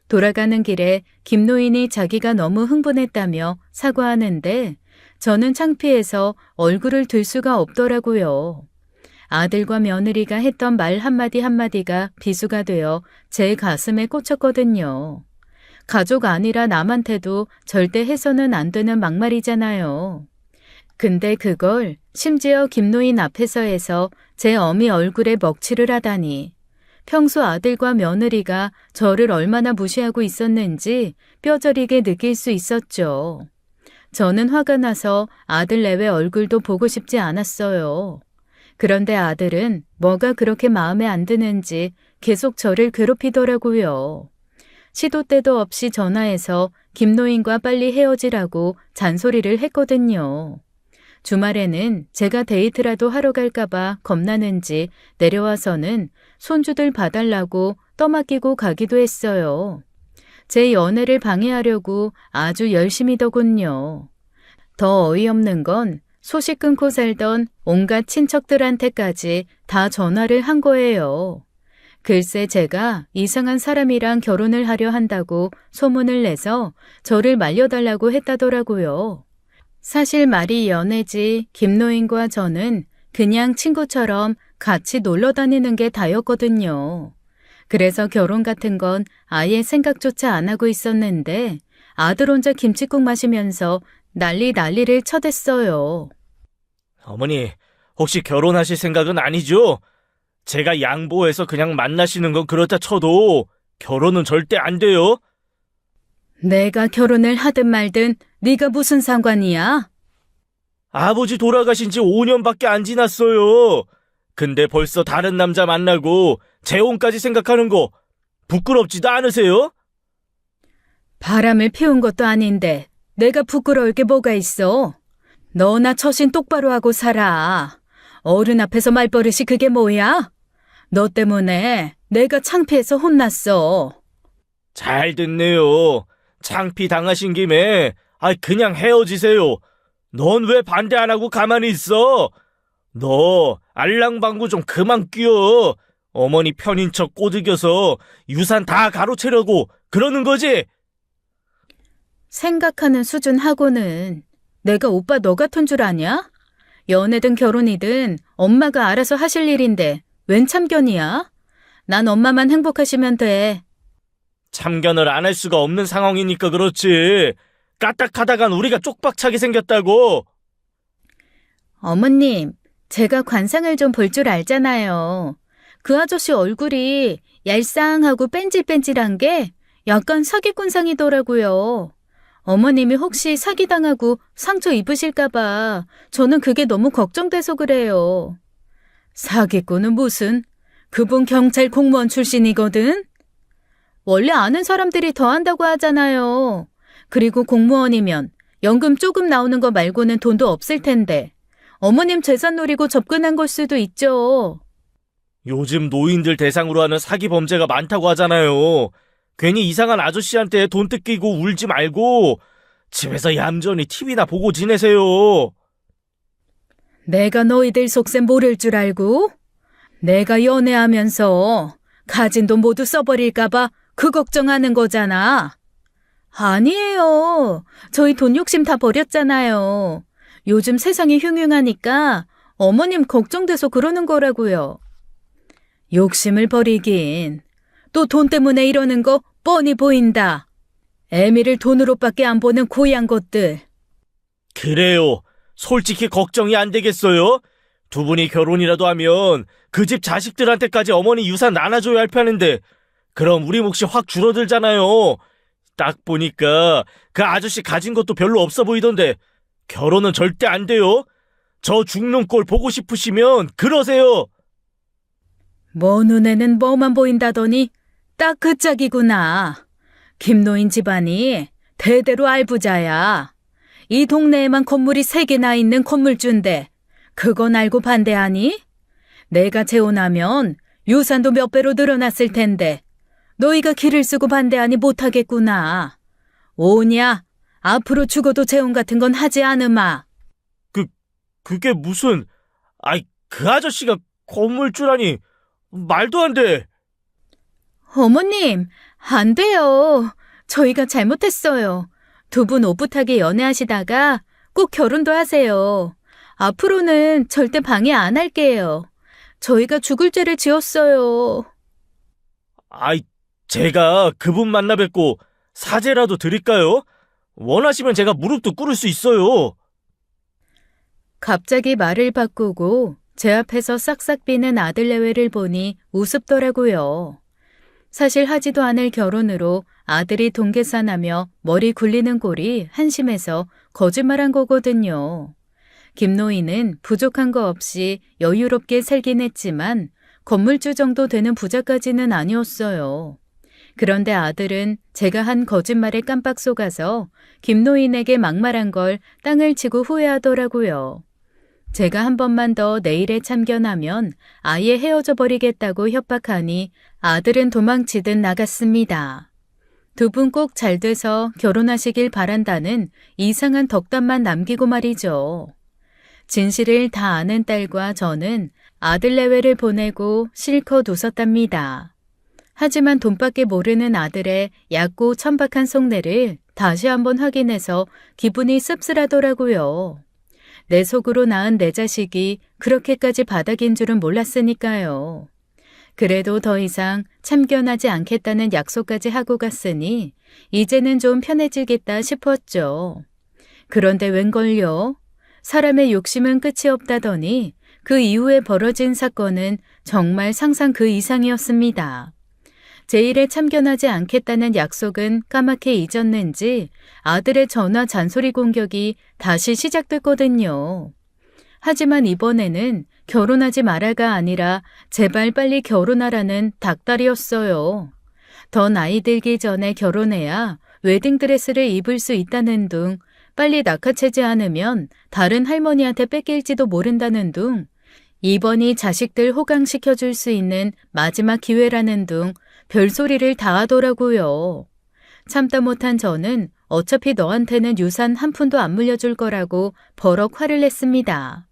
돌아가는 길에 김노인이 자기가 너무 흥분했다며 사과하는데 저는 창피해서 얼굴을 들 수가 없더라고요. 아들과 며느리가 했던 말 한마디 한마디가 비수가 되어 제 가슴에 꽂혔거든요. 가족 아니라 남한테도 절대 해서는 안 되는 막말이잖아요. 근데 그걸 심지어 김노인 앞에서 해서 제 어미 얼굴에 먹칠을 하다니. 평소 아들과 며느리가 저를 얼마나 무시하고 있었는지 뼈저리게 느낄 수 있었죠. 저는 화가 나서 아들 내외 얼굴도 보고 싶지 않았어요. 그런데 아들은 뭐가 그렇게 마음에 안 드는지 계속 저를 괴롭히더라고요. 시도 때도 없이 전화해서 김노인과 빨리 헤어지라고 잔소리를 했거든요. 주말에는 제가 데이트라도 하러 갈까봐 겁나는지 내려와서는 손주들 봐달라고 떠맡기고 가기도 했어요. 제 연애를 방해하려고 아주 열심히더군요. 더 어이없는 건 소식 끊고 살던 온갖 친척들한테까지 다 전화를 한 거예요. 글쎄 제가 이상한 사람이랑 결혼을 하려 한다고 소문을 내서 저를 말려달라고 했다더라고요. 사실 말이 연애지 김노인과 저는 그냥 친구처럼 같이 놀러 다니는 게 다였거든요. 그래서 결혼 같은 건 아예 생각조차 안 하고 있었는데 아들 혼자 김칫국 마시면서 난리를 쳐댔어요. 어머니, 혹시 결혼하실 생각은 아니죠? 제가 양보해서 그냥 만나시는 건 그렇다 쳐도 결혼은 절대 안 돼요. 내가 결혼을 하든 말든 네가 무슨 상관이야? 아버지 돌아가신 지 5년밖에 안 지났어요. 근데 벌써 다른 남자 만나고 재혼까지 생각하는 거 부끄럽지도 않으세요? 바람을 피운 것도 아닌데 내가 부끄러울 게 뭐가 있어? 너나 처신 똑바로 하고 살아. 어른 앞에서 말버릇이 그게 뭐야? 너 때문에 내가 창피해서 혼났어. 잘 됐네요. 창피 당하신 김에 그냥 헤어지세요. 넌 왜 반대 안 하고 가만히 있어? 너 알랑방구 좀 그만 끼워. 어머니 편인 척 꼬드겨서 유산 다 가로채려고 그러는 거지? 생각하는 수준하고는 내가 오빠 너 같은 줄 아냐? 연애든 결혼이든 엄마가 알아서 하실 일인데 웬 참견이야? 난 엄마만 행복하시면 돼. 참견을 안 할 수가 없는 상황이니까 그렇지. 까딱하다간 우리가 쪽박차게 생겼다고. 어머님, 제가 관상을 좀 볼 줄 알잖아요. 그 아저씨 얼굴이 얄쌍하고 뺀질뺀질한 게 약간 사기꾼상이더라고요. 어머님이 혹시 사기당하고 상처 입으실까봐 저는 그게 너무 걱정돼서 그래요. 사기꾼은 무슨? 그분 경찰 공무원 출신이거든? 원래 아는 사람들이 더 한다고 하잖아요. 그리고 공무원이면 연금 조금 나오는 거 말고는 돈도 없을 텐데 어머님 재산 노리고 접근한 걸 수도 있죠. 요즘 노인들 대상으로 하는 사기 범죄가 많다고 하잖아요. 괜히 이상한 아저씨한테 돈 뜯기고 울지 말고 집에서 얌전히 TV나 보고 지내세요. 내가 너희들 속셈 모를 줄 알고? 내가 연애하면서 가진 돈 모두 써버릴까봐 그 걱정하는 거잖아. 아니에요. 저희 돈 욕심 다 버렸잖아요. 요즘 세상이 흉흉하니까 어머님 걱정돼서 그러는 거라고요. 욕심을 버리긴. 또 돈 때문에 이러는 거 뻔히 보인다. 애미를 돈으로밖에 안 보는 고얀 것들. 그래요. 솔직히 걱정이 안 되겠어요? 두 분이 결혼이라도 하면 그 집 자식들한테까지 어머니 유산 나눠줘야 할 편인데 그럼 우리 몫이 확 줄어들잖아요. 딱 보니까 그 아저씨 가진 것도 별로 없어 보이던데 결혼은 절대 안 돼요. 저 죽는 꼴 보고 싶으시면 그러세요. 뭐 눈에는 뭐만 보인다더니 딱 그 짝이구나. 김노인 집안이 대대로 알부자야. 이 동네에만 건물이 3개나 있는 건물주인데 그건 알고 반대하니? 내가 재혼하면 유산도 몇 배로 늘어났을 텐데 너희가 기를 쓰고 반대하니 못하겠구나. 오냐? 앞으로 죽어도 재혼 같은 건 하지 않으마. 그게 무슨... 그 아저씨가 건물주라니 말도 안 돼. 어머님, 안 돼요. 저희가 잘못했어요. 두 분 오붓하게 연애하시다가 꼭 결혼도 하세요. 앞으로는 절대 방해 안 할게요. 저희가 죽을 죄를 지었어요. 제가 그분 만나 뵙고 사죄라도 드릴까요? 원하시면 제가 무릎도 꿇을 수 있어요. 갑자기 말을 바꾸고 제 앞에서 싹싹 비는 아들 내외를 보니 우습더라고요. 사실 하지도 않을 결혼으로 아들이 돈 계산하며 머리 굴리는 꼴이 한심해서 거짓말한 거거든요. 김노인은 부족한 거 없이 여유롭게 살긴 했지만 건물주 정도 되는 부자까지는 아니었어요. 그런데 아들은 제가 한 거짓말에 깜빡 속아서 김노인에게 막말한 걸 땅을 치고 후회하더라고요. 제가 한 번만 더 내 일에 참견하면 아예 헤어져 버리겠다고 협박하니 아들은 도망치듯 나갔습니다. 두 분 꼭 잘 돼서 결혼하시길 바란다는 이상한 덕담만 남기고 말이죠. 진실을 다 아는 딸과 저는 아들 내외를 보내고 실컷 웃었답니다. 하지만 돈밖에 모르는 아들의 얕고 천박한 속내를 다시 한번 확인해서 기분이 씁쓸하더라고요. 내 속으로 낳은 내 자식이 그렇게까지 바닥인 줄은 몰랐으니까요. 그래도 더 이상 참견하지 않겠다는 약속까지 하고 갔으니 이제는 좀 편해지겠다 싶었죠. 그런데 웬걸요? 사람의 욕심은 끝이 없다더니 그 이후에 벌어진 사건은 정말 상상 그 이상이었습니다. 제 일에 참견하지 않겠다는 약속은 까맣게 잊었는지 아들의 전화 잔소리 공격이 다시 시작됐거든요. 하지만 이번에는 결혼하지 마라가 아니라 제발 빨리 결혼하라는 닥달이었어요. 더 나이 들기 전에 결혼해야 웨딩드레스를 입을 수 있다는 둥, 빨리 낚아채지 않으면 다른 할머니한테 뺏길지도 모른다는 둥, 이번이 자식들 호강시켜줄 수 있는 마지막 기회라는 둥 별소리를 다 하더라고요. 참다 못한 저는 어차피 너한테는 유산 한 푼도 안 물려줄 거라고 버럭 화를 냈습니다.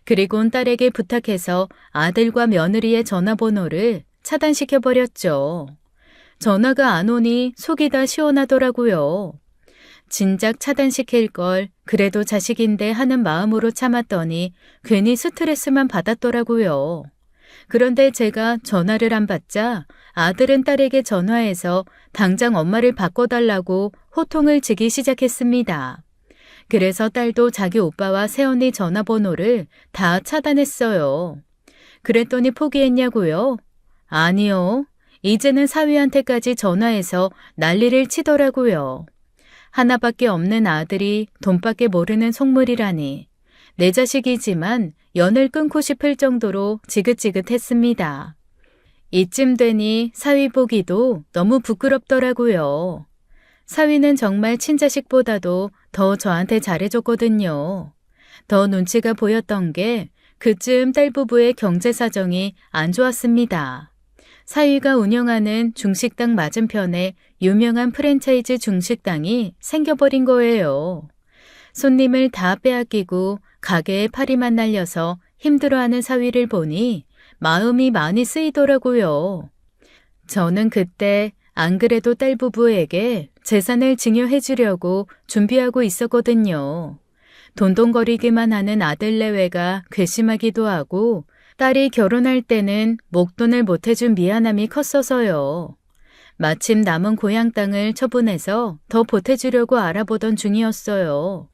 그리곤 딸에게 부탁해서 아들과 며느리의 전화번호를 차단시켜버렸죠. 전화가 안 오니 속이 다 시원하더라고요. 진작 차단시킬 걸 그래도 자식인데 하는 마음으로 참았더니 괜히 스트레스만 받았더라고요. 그런데 제가 전화를 안 받자 아들은 딸에게 전화해서 당장 엄마를 바꿔달라고 호통을 치기 시작했습니다. 그래서 딸도 자기 오빠와 새언니 전화번호를 다 차단했어요. 그랬더니 포기했냐고요? 아니요. 이제는 사위한테까지 전화해서 난리를 치더라고요. 하나밖에 없는 아들이 돈밖에 모르는 속물이라니. 내 자식이지만 연을 끊고 싶을 정도로 지긋지긋했습니다. 이쯤 되니 사위 보기도 너무 부끄럽더라고요. 사위는 정말 친자식보다도 더 저한테 잘해줬거든요. 더 눈치가 보였던 게 그쯤 딸 부부의 경제 사정이 안 좋았습니다. 사위가 운영하는 중식당 맞은편에 유명한 프랜차이즈 중식당이 생겨버린 거예요. 손님을 다 빼앗기고 가게에 파리만 날려서 힘들어하는 사위를 보니 마음이 많이 쓰이더라고요. 저는 그때 안 그래도 딸 부부에게 재산을 증여해 주려고 준비하고 있었거든요. 돈돈거리기만 하는 아들 내외가 괘씸하기도 하고 딸이 결혼할 때는 목돈을 못 해준 미안함이 컸어서요. 마침 남은 고향 땅을 처분해서 더 보태주려고 알아보던 중이었어요.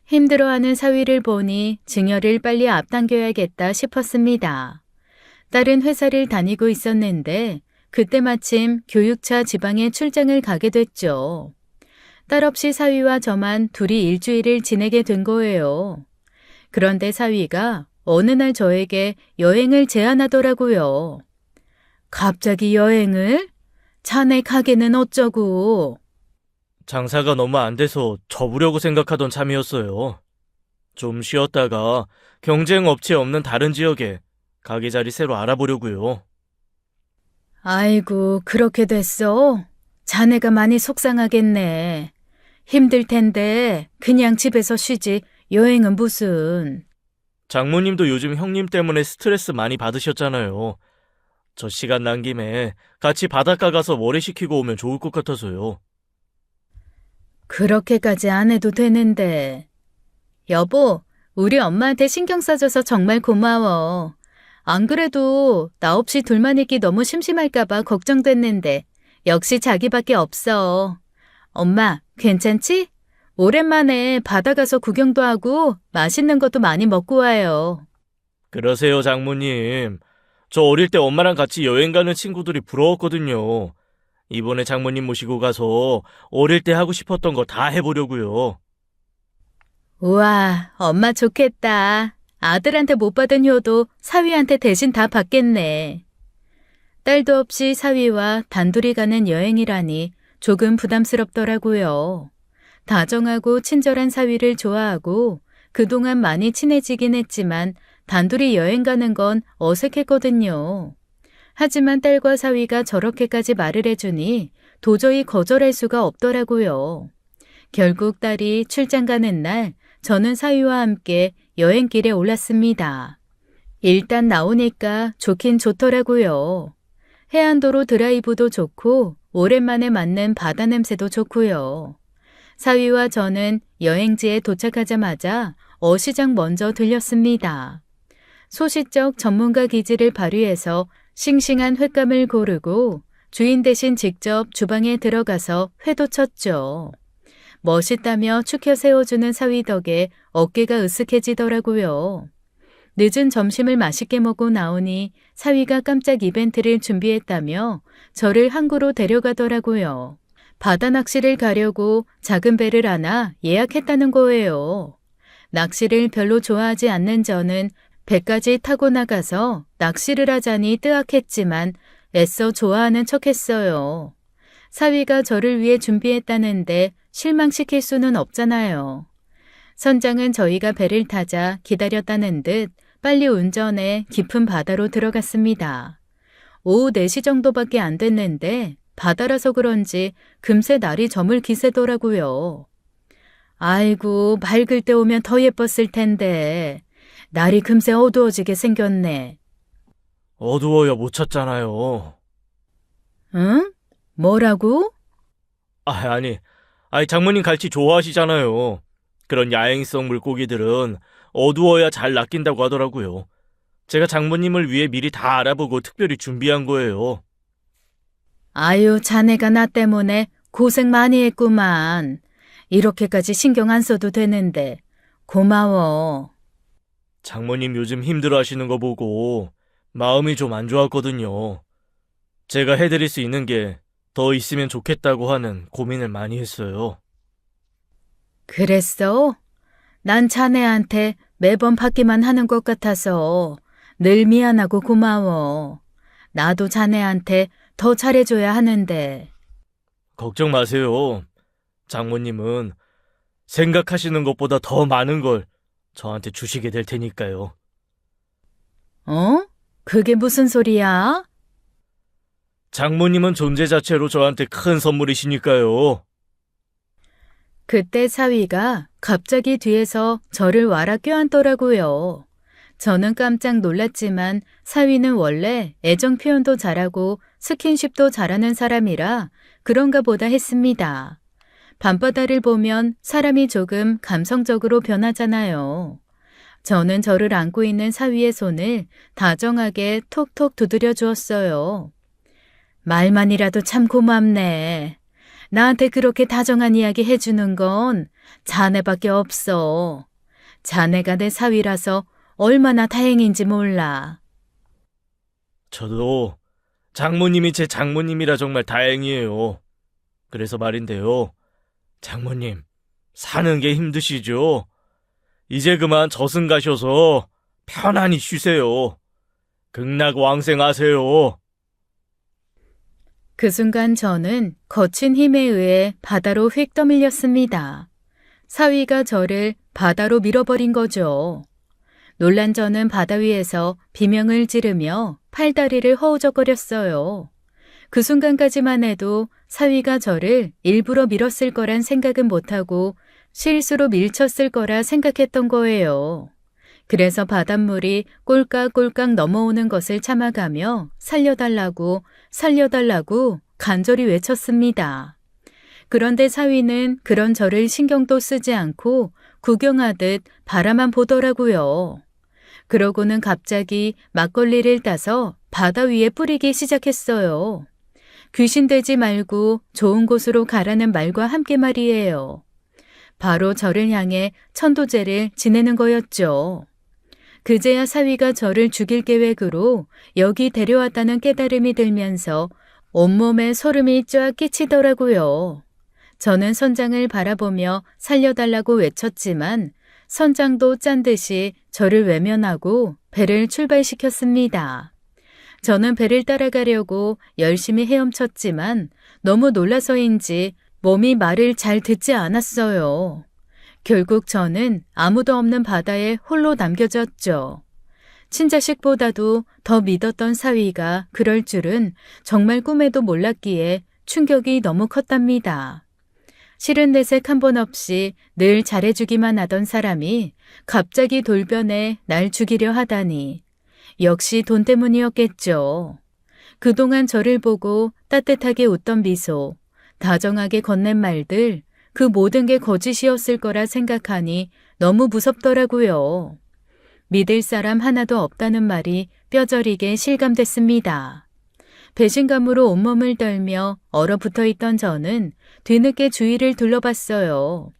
힘들어하는 사위를 보니 증여를 빨리 앞당겨야겠다 싶었습니다. 딸은 회사를 다니고 있었는데 그때 마침 교육차 지방에 출장을 가게 됐죠. 딸 없이 사위와 저만 둘이 일주일을 지내게 된 거예요. 그런데 사위가 어느 날 저에게 여행을 제안하더라고요. 갑자기 여행을? 자네 가게는 어쩌고? 장사가 너무 안 돼서 접으려고 생각하던 참이었어요. 좀 쉬었다가 경쟁 업체 없는 다른 지역에 가게 자리 새로 알아보려고요. 아이고, 그렇게 됐어? 자네가 많이 속상하겠네. 힘들 텐데 그냥 집에서 쉬지 여행은 무슨. 장모님도 요즘 형님 때문에 스트레스 많이 받으셨잖아요. 저 시간 난 김에 같이 바닷가 가서 모래시키고 오면 좋을 것 같아서요. 그렇게까지 안 해도 되는데. 여보, 우리 엄마한테 신경 써줘서 정말 고마워. 안 그래도 나 없이 둘만 있기 너무 심심할까봐 걱정됐는데 역시 자기밖에 없어. 엄마, 괜찮지? 오랜만에 바다 가서 구경도 하고 맛있는 것도 많이 먹고 와요. 그러세요, 장모님. 저 어릴 때 엄마랑 같이 여행 가는 친구들이 부러웠거든요. 이번에 장모님 모시고 가서 어릴 때 하고 싶었던 거 다 해보려고요. 우와, 엄마 좋겠다. 아들한테 못 받은 효도 사위한테 대신 다 받겠네. 딸도 없이 사위와 단둘이 가는 여행이라니 조금 부담스럽더라고요. 다정하고 친절한 사위를 좋아하고 그동안 많이 친해지긴 했지만 단둘이 여행 가는 건 어색했거든요. 하지만 딸과 사위가 저렇게까지 말을 해주니 도저히 거절할 수가 없더라고요. 결국 딸이 출장 가는 날 저는 사위와 함께 여행길에 올랐습니다. 일단 나오니까 좋긴 좋더라고요. 해안도로 드라이브도 좋고 오랜만에 맡는 바다 냄새도 좋고요. 사위와 저는 여행지에 도착하자마자 어시장 먼저 들렸습니다. 소시적 전문가 기질을 발휘해서 싱싱한 횟감을 고르고 주인 대신 직접 주방에 들어가서 회도 쳤죠. 멋있다며 축혀 세워주는 사위 덕에 어깨가 으쓱해지더라고요. 늦은 점심을 맛있게 먹고 나오니 사위가 깜짝 이벤트를 준비했다며 저를 항구로 데려가더라고요. 바다 낚시를 가려고 작은 배를 하나 예약했다는 거예요. 낚시를 별로 좋아하지 않는 저는 배까지 타고 나가서 낚시를 하자니 뜨악했지만 애써 좋아하는 척했어요. 사위가 저를 위해 준비했다는데 실망시킬 수는 없잖아요. 선장은 저희가 배를 타자 기다렸다는 듯 빨리 운전해 깊은 바다로 들어갔습니다. 오후 4시 정도밖에 안 됐는데 바다라서 그런지 금세 날이 저물 기세더라고요. 아이고, 맑을 때 오면 더 예뻤을 텐데 날이 금세 어두워지게 생겼네. 어두워야 못 찾잖아요. 응? 뭐라고? 아니, 장모님 갈치 좋아하시잖아요. 그런 야행성 물고기들은 어두워야 잘 낚인다고 하더라고요. 제가 장모님을 위해 미리 다 알아보고 특별히 준비한 거예요. 아유, 자네가 나 때문에 고생 많이 했구만. 이렇게까지 신경 안 써도 되는데 고마워. 장모님 요즘 힘들어 하시는 거 보고 마음이 좀 안 좋았거든요. 제가 해드릴 수 있는 게 더 있으면 좋겠다고 하는 고민을 많이 했어요. 그랬어? 난 자네한테 매번 받기만 하는 것 같아서 늘 미안하고 고마워. 나도 자네한테 더 잘해줘야 하는데. 걱정 마세요. 장모님은 생각하시는 것보다 더 많은 걸 저한테 주시게 될 테니까요. 어? 그게 무슨 소리야? 장모님은 존재 자체로 저한테 큰 선물이시니까요. 그때 사위가 갑자기 뒤에서 저를 와라 껴안더라고요. 저는 깜짝 놀랐지만 사위는 원래 애정 표현도 잘하고 스킨십도 잘하는 사람이라 그런가 보다 했습니다. 밤바다를 보면 사람이 조금 감성적으로 변하잖아요. 저는 저를 안고 있는 사위의 손을 다정하게 톡톡 두드려 주었어요. 말만이라도 참 고맙네. 나한테 그렇게 다정한 이야기 해주는 건 자네밖에 없어. 자네가 내 사위라서 얼마나 다행인지 몰라. 저도 장모님이 제 장모님이라 정말 다행이에요. 그래서 말인데요. 장모님, 사는 게 힘드시죠? 이제 그만 저승 가셔서 편안히 쉬세요. 극락왕생하세요. 그 순간 저는 거친 힘에 의해 바다로 휙 떠밀렸습니다. 사위가 저를 바다로 밀어버린 거죠. 놀란 저는 바다 위에서 비명을 지르며 팔다리를 허우적거렸어요. 그 순간까지만 해도 사위가 저를 일부러 밀었을 거란 생각은 못하고 실수로 밀쳤을 거라 생각했던 거예요. 그래서 바닷물이 꼴깍꼴깍 넘어오는 것을 참아가며 살려달라고 간절히 외쳤습니다. 그런데 사위는 그런 저를 신경도 쓰지 않고 구경하듯 바라만 보더라고요. 그러고는 갑자기 막걸리를 따서 바다 위에 뿌리기 시작했어요. 귀신 되지 말고 좋은 곳으로 가라는 말과 함께 말이에요. 바로 저를 향해 천도제를 지내는 거였죠. 그제야 사위가 저를 죽일 계획으로 여기 데려왔다는 깨달음이 들면서 온몸에 소름이 쫙 끼치더라고요. 저는 선장을 바라보며 살려달라고 외쳤지만 선장도 짠 듯이 저를 외면하고 배를 출발시켰습니다. 저는 배를 따라가려고 열심히 헤엄쳤지만 너무 놀라서인지 몸이 말을 잘 듣지 않았어요. 결국 저는 아무도 없는 바다에 홀로 남겨졌죠. 친자식보다도 더 믿었던 사위가 그럴 줄은 정말 꿈에도 몰랐기에 충격이 너무 컸답니다. 실은 내색 한 번 없이 늘 잘해주기만 하던 사람이 갑자기 돌변해 날 죽이려 하다니 역시 돈 때문이었겠죠. 그동안 저를 보고 따뜻하게 웃던 미소, 다정하게 건넨 말들, 그 모든 게 거짓이었을 거라 생각하니 너무 무섭더라고요. 믿을 사람 하나도 없다는 말이 뼈저리게 실감됐습니다. 배신감으로 온몸을 떨며 얼어붙어 있던 저는 뒤늦게 주위를 둘러봤어요.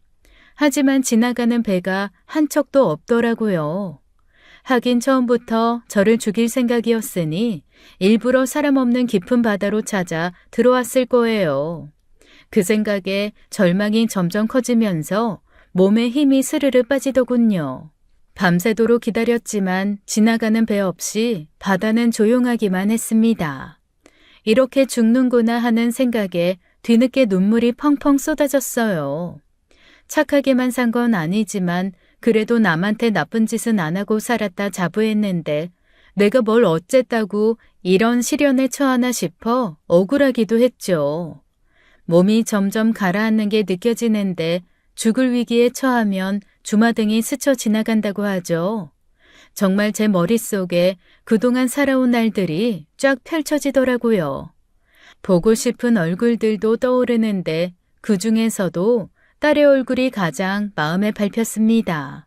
하지만 지나가는 배가 한 척도 없더라고요. 하긴 처음부터 저를 죽일 생각이었으니 일부러 사람 없는 깊은 바다로 찾아 들어왔을 거예요. 그 생각에 절망이 점점 커지면서 몸에 힘이 스르르 빠지더군요. 밤새도록 기다렸지만 지나가는 배 없이 바다는 조용하기만 했습니다. 이렇게 죽는구나 하는 생각에 뒤늦게 눈물이 펑펑 쏟아졌어요. 착하게만 산 건 아니지만 그래도 남한테 나쁜 짓은 안 하고 살았다 자부했는데 내가 뭘 어쨌다고 이런 시련에 처하나 싶어 억울하기도 했죠. 몸이 점점 가라앉는 게 느껴지는데 죽을 위기에 처하면 주마등이 스쳐 지나간다고 하죠. 정말 제 머릿속에 그동안 살아온 날들이 쫙 펼쳐지더라고요. 보고 싶은 얼굴들도 떠오르는데 그 중에서도 딸의 얼굴이 가장 마음에 밟혔습니다.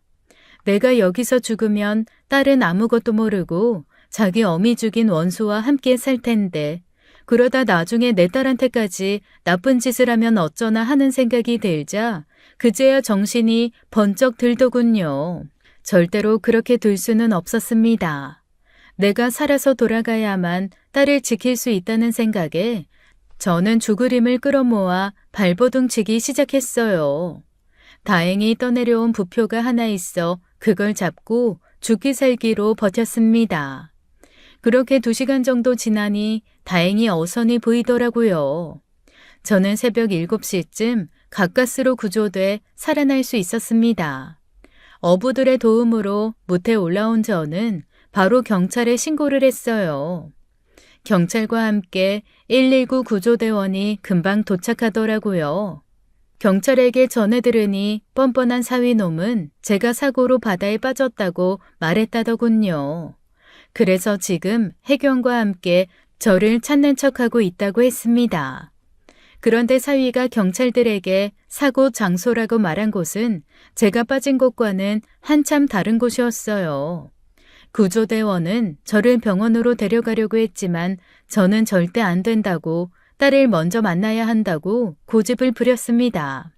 내가 여기서 죽으면 딸은 아무것도 모르고 자기 어미 죽인 원수와 함께 살 텐데 그러다 나중에 내 딸한테까지 나쁜 짓을 하면 어쩌나 하는 생각이 들자 그제야 정신이 번쩍 들더군요. 절대로 그렇게 둘 수는 없었습니다. 내가 살아서 돌아가야만 딸을 지킬 수 있다는 생각에 저는 죽으림을 끌어모아 발버둥 치기 시작했어요. 다행히 떠내려온 부표가 하나 있어 그걸 잡고 죽기 살기로 버텼습니다. 그렇게 2시간 정도 지나니 다행히 어선이 보이더라고요. 저는 새벽 7시쯤 가까스로 구조돼 살아날 수 있었습니다. 어부들의 도움으로 못에 올라온 저는 바로 경찰에 신고를 했어요. 경찰과 함께 119 구조대원이 금방 도착하더라고요. 경찰에게 전해 들으니 뻔뻔한 사위놈은 제가 사고로 바다에 빠졌다고 말했다더군요. 그래서 지금 해경과 함께 저를 찾는 척하고 있다고 했습니다. 그런데 사위가 경찰들에게 사고 장소라고 말한 곳은 제가 빠진 곳과는 한참 다른 곳이었어요. 구조대원은 저를 병원으로 데려가려고 했지만 저는 절대 안 된다고 딸을 먼저 만나야 한다고 고집을 부렸습니다.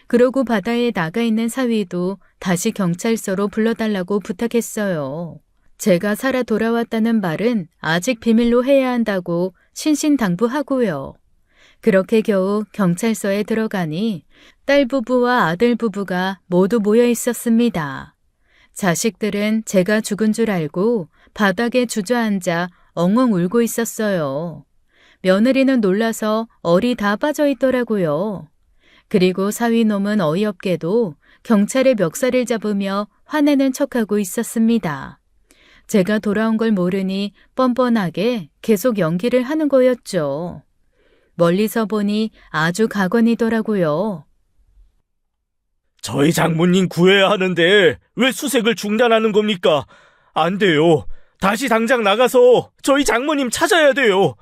그러고 바다에 나가 있는 사위도 다시 경찰서로 불러달라고 부탁했어요. 제가 살아 돌아왔다는 말은 아직 비밀로 해야 한다고 신신당부하고요. 그렇게 겨우 경찰서에 들어가니 딸 부부와 아들 부부가 모두 모여 있었습니다. 자식들은 제가 죽은 줄 알고 바닥에 주저앉아 엉엉 울고 있었어요. 며느리는 놀라서 얼이 다 빠져 있더라고요. 그리고 사위놈은 어이없게도 경찰의 멱살을 잡으며 화내는 척하고 있었습니다. 제가 돌아온 걸 모르니 뻔뻔하게 계속 연기를 하는 거였죠. 멀리서 보니 아주 가관이더라고요. 저희 장모님 구해야 하는데 왜 수색을 중단하는 겁니까? 안 돼요. 다시 당장 나가서 저희 장모님 찾아야 돼요.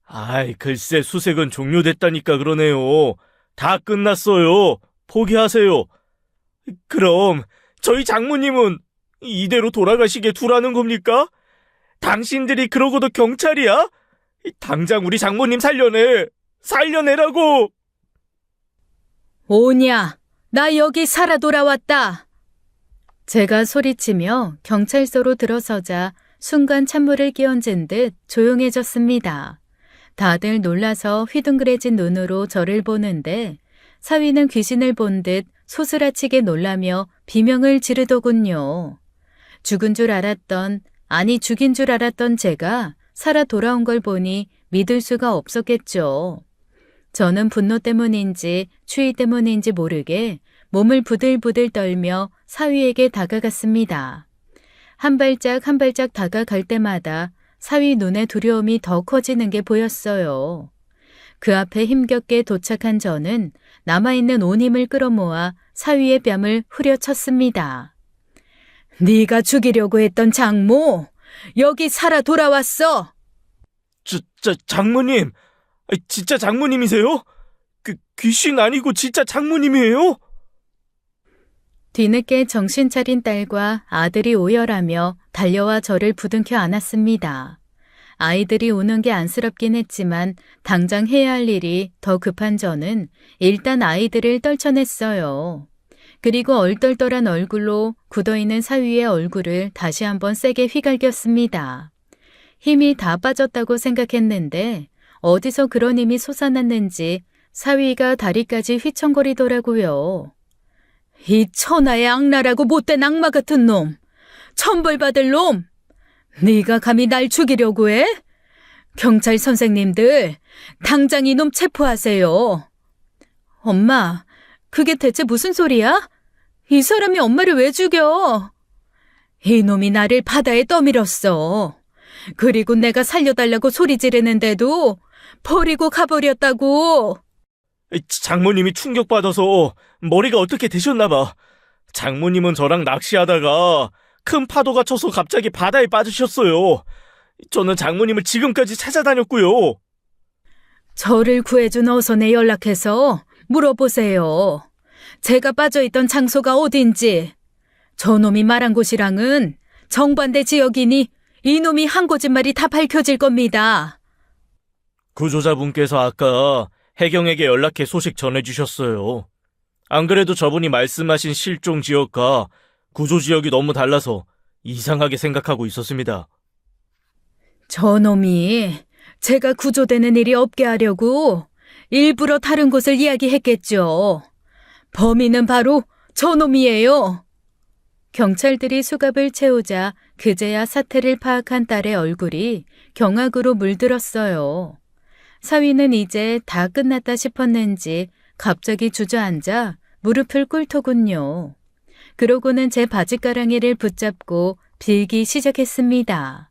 아이, 글쎄 수색은 종료됐다니까 그러네요. 다 끝났어요. 포기하세요. 그럼 저희 장모님은 이대로 돌아가시게 두라는 겁니까? 당신들이 그러고도 경찰이야? 당장 우리 장모님 살려내라고! 오냐, 나 여기 살아 돌아왔다. 제가 소리치며 경찰서로 들어서자 순간 찬물을 끼얹은 듯 조용해졌습니다. 다들 놀라서 휘둥그레진 눈으로 저를 보는데 사위는 귀신을 본 듯 소스라치게 놀라며 비명을 지르더군요. 죽은 줄 알았던, 아니 죽인 줄 알았던 제가 살아 돌아온 걸 보니 믿을 수가 없었겠죠. 저는 분노 때문인지 추위 때문인지 모르게 몸을 부들부들 떨며 사위에게 다가갔습니다. 한 발짝 한 발짝 다가갈 때마다 사위 눈에 두려움이 더 커지는 게 보였어요. 그 앞에 힘겹게 도착한 저는 남아있는 온 힘을 끌어모아 사위의 뺨을 후려쳤습니다. 네가 죽이려고 했던 장모, 여기 살아 돌아왔어. 장모님, 진짜 장모님이세요? 귀신 아니고 진짜 장모님이에요? 뒤늦게 정신 차린 딸과 아들이 오열하며 달려와 저를 부둥켜 안았습니다. 아이들이 우는 게 안쓰럽긴 했지만 당장 해야 할 일이 더 급한 저는 일단 아이들을 떨쳐냈어요. 그리고 얼떨떨한 얼굴로 굳어있는 사위의 얼굴을 다시 한번 세게 휘갈겼습니다. 힘이 다 빠졌다고 생각했는데 어디서 그런 힘이 솟아났는지 사위가 다리까지 휘청거리더라고요. 이 천하의 악랄하고 못된 악마 같은 놈! 천벌받을 놈! 네가 감히 날 죽이려고 해? 경찰 선생님들, 당장 이놈 체포하세요. 엄마, 그게 대체 무슨 소리야? 이 사람이 엄마를 왜 죽여? 이놈이 나를 바다에 떠밀었어. 그리고 내가 살려달라고 소리 지르는데도 버리고 가버렸다고. 장모님이 충격받아서 머리가 어떻게 되셨나 봐. 장모님은 저랑 낚시하다가 큰 파도가 쳐서 갑자기 바다에 빠지셨어요. 저는 장모님을 지금까지 찾아다녔고요. 저를 구해준 어선에 연락해서 물어보세요. 제가 빠져있던 장소가 어딘지. 저놈이 말한 곳이랑은 정반대 지역이니 이놈이 한 거짓말이 다 밝혀질 겁니다. 구조자분께서 아까 해경에게 연락해 소식 전해주셨어요. 안 그래도 저분이 말씀하신 실종 지역과 구조 지역이 너무 달라서 이상하게 생각하고 있었습니다. 저놈이 제가 구조되는 일이 없게 하려고 일부러 다른 곳을 이야기했겠죠. 범인은 바로 저놈이에요. 경찰들이 수갑을 채우자 그제야 사태를 파악한 딸의 얼굴이 경악으로 물들었어요. 사위는 이제 다 끝났다 싶었는지 갑자기 주저앉아 무릎을 꿇더군요. 그러고는 제 바지가랑이를 붙잡고 빌기 시작했습니다.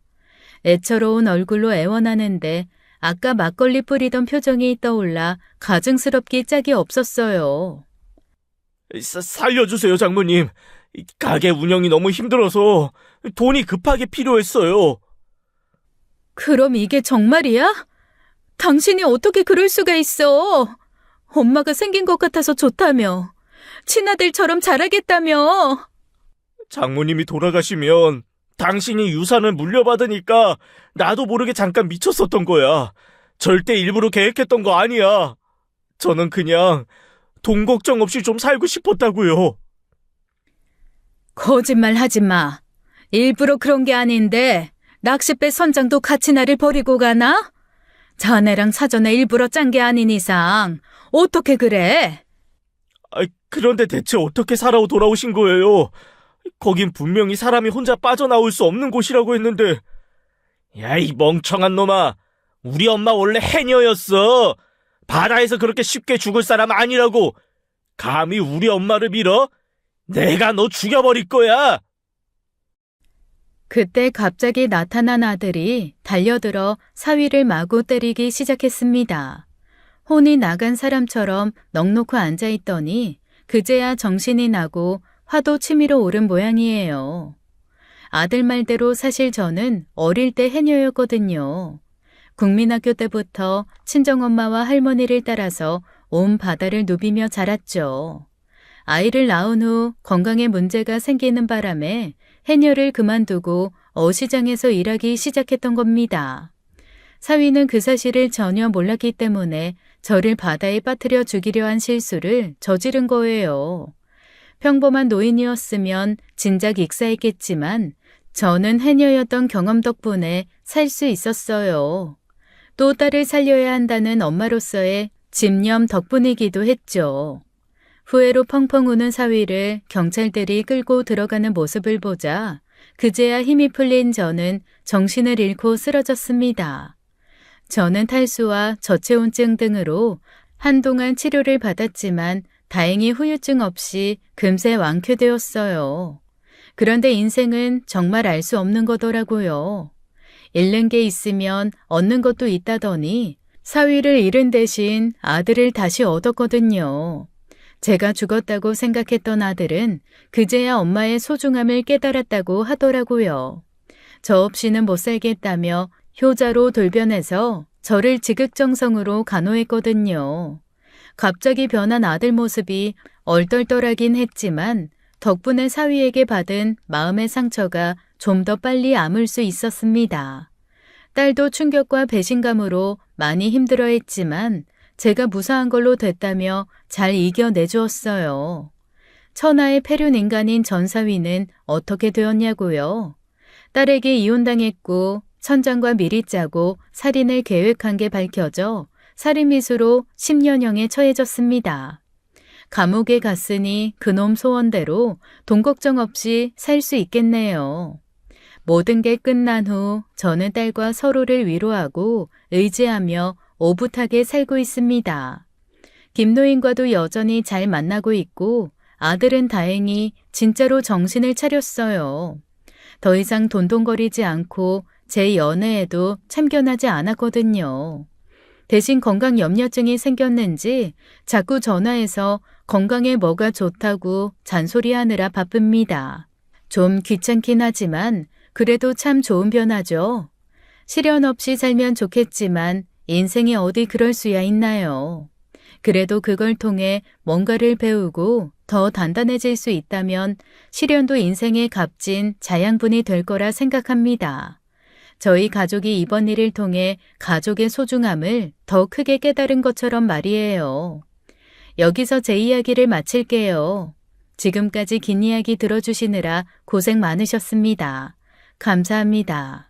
애처로운 얼굴로 애원하는데 아까 막걸리 뿌리던 표정이 떠올라 가증스럽기 짝이 없었어요. 살려주세요, 장모님. 가게 운영이 너무 힘들어서 돈이 급하게 필요했어요. 그럼 이게 정말이야? 당신이 어떻게 그럴 수가 있어? 엄마가 생긴 것 같아서 좋다며. 친아들처럼 잘하겠다며. 장모님이 돌아가시면 당신이 유산을 물려받으니까 나도 모르게 잠깐 미쳤었던 거야. 절대 일부러 계획했던 거 아니야. 저는 그냥 돈 걱정 없이 좀 살고 싶었다고요. 거짓말 하지 마. 일부러 그런 게 아닌데 낚싯배 선장도 같이 나를 버리고 가나? 자네랑 사전에 일부러 짠 게 아닌 이상 어떻게 그래? 그런데 대체 어떻게 살아오 돌아오신 거예요? 거긴 분명히 사람이 혼자 빠져나올 수 없는 곳이라고 했는데. 야, 이 멍청한 놈아. 우리 엄마 원래 해녀였어. 바다에서 그렇게 쉽게 죽을 사람 아니라고. 감히 우리 엄마를 밀어? 내가 너 죽여버릴 거야. 그때 갑자기 나타난 아들이 달려들어 사위를 마구 때리기 시작했습니다. 혼이 나간 사람처럼 넋놓고 앉아있더니 그제야 정신이 나고 화도 치밀어 오른 모양이에요. 아들 말대로 사실 저는 어릴 때 해녀였거든요. 국민학교 때부터 친정엄마와 할머니를 따라서 온 바다를 누비며 자랐죠. 아이를 낳은 후 건강에 문제가 생기는 바람에 해녀를 그만두고 어시장에서 일하기 시작했던 겁니다. 사위는 그 사실을 전혀 몰랐기 때문에 저를 바다에 빠뜨려 죽이려 한 실수를 저지른 거예요. 평범한 노인이었으면 진작 익사했겠지만 저는 해녀였던 경험 덕분에 살 수 있었어요. 또 딸을 살려야 한다는 엄마로서의 집념 덕분이기도 했죠. 후회로 펑펑 우는 사위를 경찰들이 끌고 들어가는 모습을 보자 그제야 힘이 풀린 저는 정신을 잃고 쓰러졌습니다. 저는 탈수와 저체온증 등으로 한동안 치료를 받았지만 다행히 후유증 없이 금세 완쾌되었어요. 그런데 인생은 정말 알 수 없는 거더라고요. 잃는 게 있으면 얻는 것도 있다더니 사위를 잃은 대신 아들을 다시 얻었거든요. 제가 죽었다고 생각했던 아들은 그제야 엄마의 소중함을 깨달았다고 하더라고요. 저 없이는 못 살겠다며 효자로 돌변해서 저를 지극정성으로 간호했거든요. 갑자기 변한 아들 모습이 얼떨떨하긴 했지만 덕분에 사위에게 받은 마음의 상처가 좀 더 빨리 아물 수 있었습니다. 딸도 충격과 배신감으로 많이 힘들어했지만 제가 무사한 걸로 됐다며 잘 이겨내주었어요. 천하의 폐륜 인간인 전 사위는 어떻게 되었냐고요? 딸에게 이혼당했고 천장과 미리 짜고 살인을 계획한 게 밝혀져 살인미수로 10년형에 처해졌습니다. 감옥에 갔으니 그놈 소원대로 돈 걱정 없이 살 수 있겠네요. 모든 게 끝난 후 저는 딸과 서로를 위로하고 의지하며 오붓하게 살고 있습니다. 김노인과도 여전히 잘 만나고 있고 아들은 다행히 진짜로 정신을 차렸어요. 더 이상 돈돈거리지 않고 제 연애에도 참견하지 않았거든요. 대신 건강 염려증이 생겼는지 자꾸 전화해서 건강에 뭐가 좋다고 잔소리하느라 바쁩니다. 좀 귀찮긴 하지만 그래도 참 좋은 변화죠. 시련 없이 살면 좋겠지만 인생이 어디 그럴 수야 있나요. 그래도 그걸 통해 뭔가를 배우고 더 단단해질 수 있다면 시련도 인생의 값진 자양분이 될 거라 생각합니다. 저희 가족이 이번 일을 통해 가족의 소중함을 더 크게 깨달은 것처럼 말이에요. 여기서 제 이야기를 마칠게요. 지금까지 긴 이야기 들어주시느라 고생 많으셨습니다. 감사합니다.